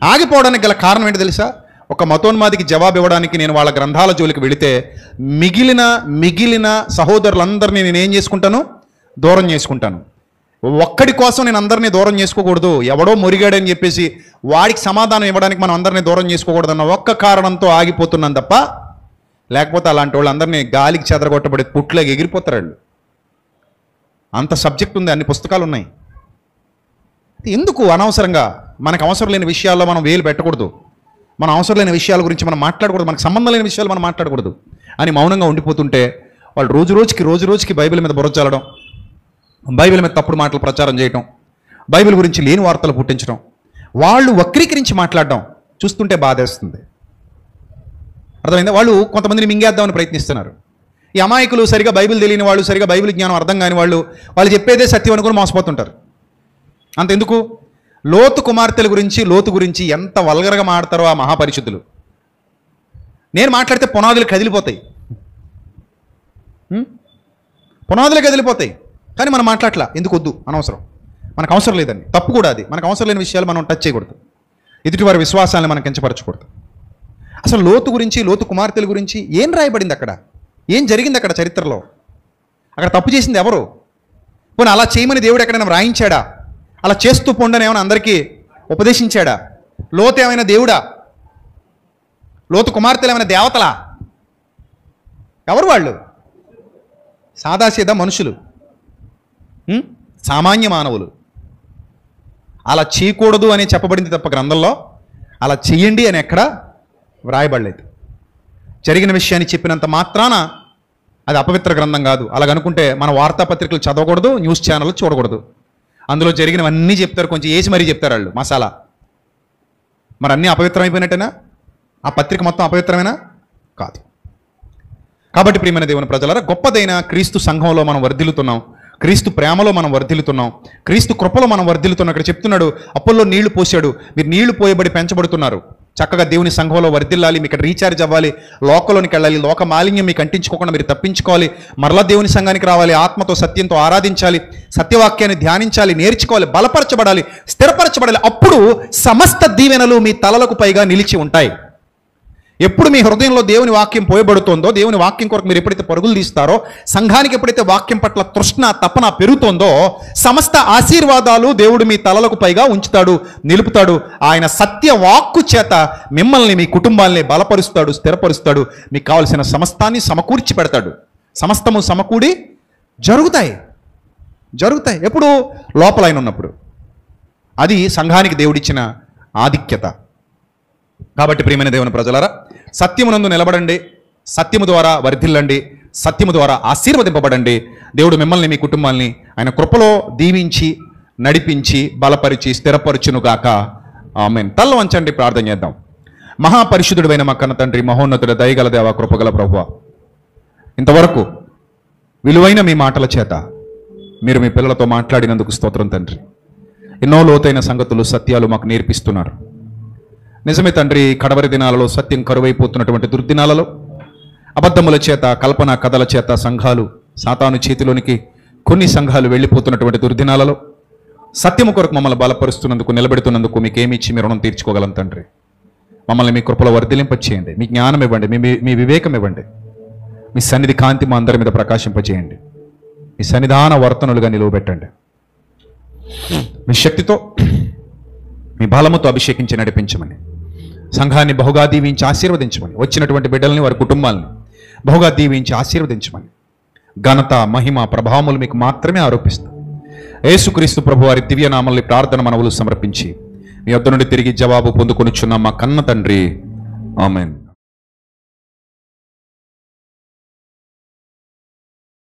S1: ఆగిపోవడానికి గల కారణం ఏంటి తెలుసా? ఒక మతోన్మాదికి జవాబు ఇవ్వడానికి నేను వాళ్ళ గ్రంథాల జోలికి వెళితే మిగిలిన సహోదరులందరినీ నేను ఏం చేసుకుంటాను? దూరం చేసుకుంటాను. ఒక్కడి కోసం నేను అందరినీ దూరం చేసుకోకూడదు. ఎవడో మురిగాడని చెప్పేసి వాడికి సమాధానం ఇవ్వడానికి మనం అందరినీ దూరం చేసుకోకూడదన్న ఒక్క కారణంతో ఆగిపోతున్నాను తప్ప, లేకపోతే అలాంటి వాళ్ళు అందరినీ గాలికి చెదరగొట్టబడి పుట్లేకి ఎగిరిపోతారు వాళ్ళు. అంత సబ్జెక్ట్ ఉంది, అన్ని పుస్తకాలు ఉన్నాయి. ఎందుకు అనవసరంగా మనకు అవసరం లేని విషయాల్లో మనం వేలు పెట్టకూడదు, మన అవసరం లేని విషయాల గురించి మనం మాట్లాడకూడదు, మనకు సంబంధం లేని విషయాలు మనం మాట్లాడకూడదు అని మౌనంగా ఉండిపోతుంటే వాళ్ళు రోజు రోజుకి బైబిల్ మీద బుర్ర చల్లడం, బైబిల్ మీద తప్పుడు మాటలు ప్రచారం చేయటం, బైబిల్ గురించి లేని వార్తలు పుట్టించడం, వాళ్ళు వక్రీకరించి మాట్లాడడం చూస్తుంటే బాధేస్తుంది. అర్థమైందా? వాళ్ళు కొంతమందిని మింగేద్దామని ప్రయత్నిస్తున్నారు. ఈ అమాయకులు, సరిగా బైబిల్ తెలియని వాళ్ళు, సరిగా బైబిల్ జ్ఞానం అర్థం కాని వాళ్ళు చెప్పేదే సత్యం అనుకుని మోసపోతుంటారు. అంతెందుకు, లోతు కుమార్తెల గురించి, లోతు గురించి ఎంత వల్గరగా మాడతారో ఆ మహాపరిశుద్ధులు. నేను మాట్లాడితే పునాదులు కదిలిపోతాయి, పునాదులు కదిలిపోతాయి. కానీ మనం మాట్లాడలా, ఎందుకు? వద్దు, అనవసరం, మనకు అవసరం లేదని. తప్పు కూడా అది. మనకు అవసరం లేని విషయాలు మనం టచ్ చేయకూడదు, ఎదుటివారి విశ్వాసాలను మనం కించపరచకూడదు. అసలు లోతు గురించి, లోతు కుమార్తెల గురించి ఏం రాయబడింది అక్కడ? ఏం జరిగింది అక్కడ చరిత్రలో? అక్కడ తప్పు చేసింది ఎవరు? పోనీ అలా చేయమని దేవుడు ఎక్కడైనా వ్రాయించాడా? అలా చేస్తూ పొండని ఏమైనా అందరికీ ఉపదేశించాడా? లోతు ఏమైనా దేవుడా? లోతు కుమార్తెలు ఏమైనా దేవతలా? ఎవరు వాళ్ళు? సాదాసీదా మనుషులు, సామాన్య మానవులు. అలా చేయకూడదు అని చెప్పబడింది తప్ప గ్రంథంలో అలా చెయ్యండి అని ఎక్కడ వ్రాయబడలేదు. జరిగిన విషయాన్ని చెప్పినంత మాత్రాన అది అపవిత్ర గ్రంథం కాదు. అలాగనుకుంటే మన వార్తాపత్రికలు చదవకూడదు, న్యూస్ ఛానల్ చూడకూడదు. అందులో జరిగినవన్నీ చెప్తారు, కొంచెం వేసి మరీ చెప్తారు వాళ్ళు, మసాలా. మరి అన్నీ అపవిత్రమైపోయినట్టేనా? ఆ పత్రిక మొత్తం అపవిత్రమేనా? కాదు. కాబట్టి ప్రియమైన దేవుని ప్రజలారా, గొప్పదైన క్రీస్తు సంఘంలో మనం వర్ధిల్లుతున్నాం, క్రీస్తు ప్రేమలో మనం వర్ధిల్లుతున్నాం, క్రీస్తు కృపలో మనం వర్ధిల్లుతున్నాం. ఇక్కడ చెప్తున్నాడు, అప్పుల్లో నీళ్లు పోసాడు, మీరు నీళ్లు పోయబడి పెంచబడుతున్నారు. చక్కగా దేవుని సంఘంలో వర్ధిల్లాలి, మీకు రీఛార్జ్ అవ్వాలి, లోకంలోనికి వెళ్ళాలి, లోక మాలిన్యం మీకు అంటించుకోకుండా మీరు తప్పించుకోవాలి, మరలా దేవుని సంఘానికి రావాలి, ఆత్మతో సత్యంతో ఆరాధించాలి, సత్యవాక్యాన్ని ధ్యానించాలి, నేర్చుకోవాలి, బలపరచబడాలి, స్థిరపరచబడాలి. అప్పుడు సమస్త దీవెనలు మీ తలలకు పైగా నిలిచి ఉంటాయి. ఎప్పుడు మీ హృదయంలో దేవుని వాక్యం పోయబడుతోందో, దేవుని వాక్యం కొరకు మీరు ఎప్పుడైతే పరుగులు తీస్తారో, సంఘానికి ఎప్పుడైతే వాక్యం పట్ల తృష్ణ తపన పెరుగుతోందో, సమస్త ఆశీర్వాదాలు దేవుడు మీ తలలకు పైగా ఉంచుతాడు, నిలుపుతాడు. ఆయన సత్య వాక్కు చేత మిమ్మల్ని, మీ కుటుంబాల్ని బలపరుస్తాడు, స్థిరపరుస్తాడు, మీకు కావలసిన సమస్తాన్ని సమకూర్చి పెడతాడు. సమస్తము సమకూడి జరుగుతాయి. ఎప్పుడు? లోపల ఆయన ఉన్నప్పుడు. అది సంఘానికి దేవుడిచ్చిన ఆధిక్యత. కాబట్టి ప్రియమైన దేవుని ప్రజలారా, సత్యమునందు నిలబడండి, సత్యము ద్వారా వర్ధిల్లండి, సత్యము ద్వారా ఆశీర్వదింపబడండి. దేవుడు మిమ్మల్ని, మీ కుటుంబాల్ని ఆయన కృపలో దీవించి, నడిపించి, బలపరిచి, స్థిరపరచునుగాక. ఆమేన్. తల్ల వంచండి, ప్రార్థన చేద్దాం. మహాపరిశుద్ధుడైన మా కన్న తండ్రి, మహోన్నతుడ, దయగల దేవ, కృపగల ప్రభువా, ఇంతవరకు విలువైన మీ మాటల చేత మీరు మీ పిల్లలతో మాట్లాడినందుకు స్తోత్రం తండ్రి. ఎన్నో లోతైన సంగతులు, సత్యాలు మాకు నేర్పిస్తున్నారు. నిజమే తండ్రి, కడవరి దినాలలో, సత్యం కరువైపోతున్నటువంటి దుర్దినాలలో, అబద్ధముల చేత, కల్పన కథల చేత సంఘాలు, సాతాను చేతిలోనికి కొన్ని సంఘాలు వెళ్ళిపోతున్నటువంటి దుర్దినాలలో సత్యము కొరకు మమ్మల్ని బలపరుస్తున్నందుకు, నిలబెడుతున్నందుకు మీకేమిచ్చి మీ రుణం తీర్చుకోగలం తండ్రి. మమ్మల్ని మీ కృపలో వర్ధిలింపచేయండి, మీ జ్ఞానం ఇవ్వండి, మీ వివేకం ఇవ్వండి, మీ సన్నిధి కాంతి మా అందరి మీద ప్రకాశింపచేయండి, మీ సన్నిధాన వర్తనులుగా నిలువబెట్టండి. మీ శక్తితో, మీ బలముతో అభిషేకించి నడిపించమని, సంఘాన్ని బహుగా దీవించి ఆశీర్వదించమని, వచ్చినటువంటి బిడ్డల్ని, వారి కుటుంబాలని బహుగా దీవించి ఆశీర్వదించమని, ఘనత, మహిమ, ప్రభావములు మీకు మాత్రమే ఆరోపిస్తాం. యేసుక్రీస్తు ప్రభు వారి దివ్యనామల్ని ప్రార్థన మనవులు సమర్పించి మీ వద్ద నుండి తిరిగి జవాబు పొందుకొనిచున్న మా కన్న తండ్రి, ఆమేన్.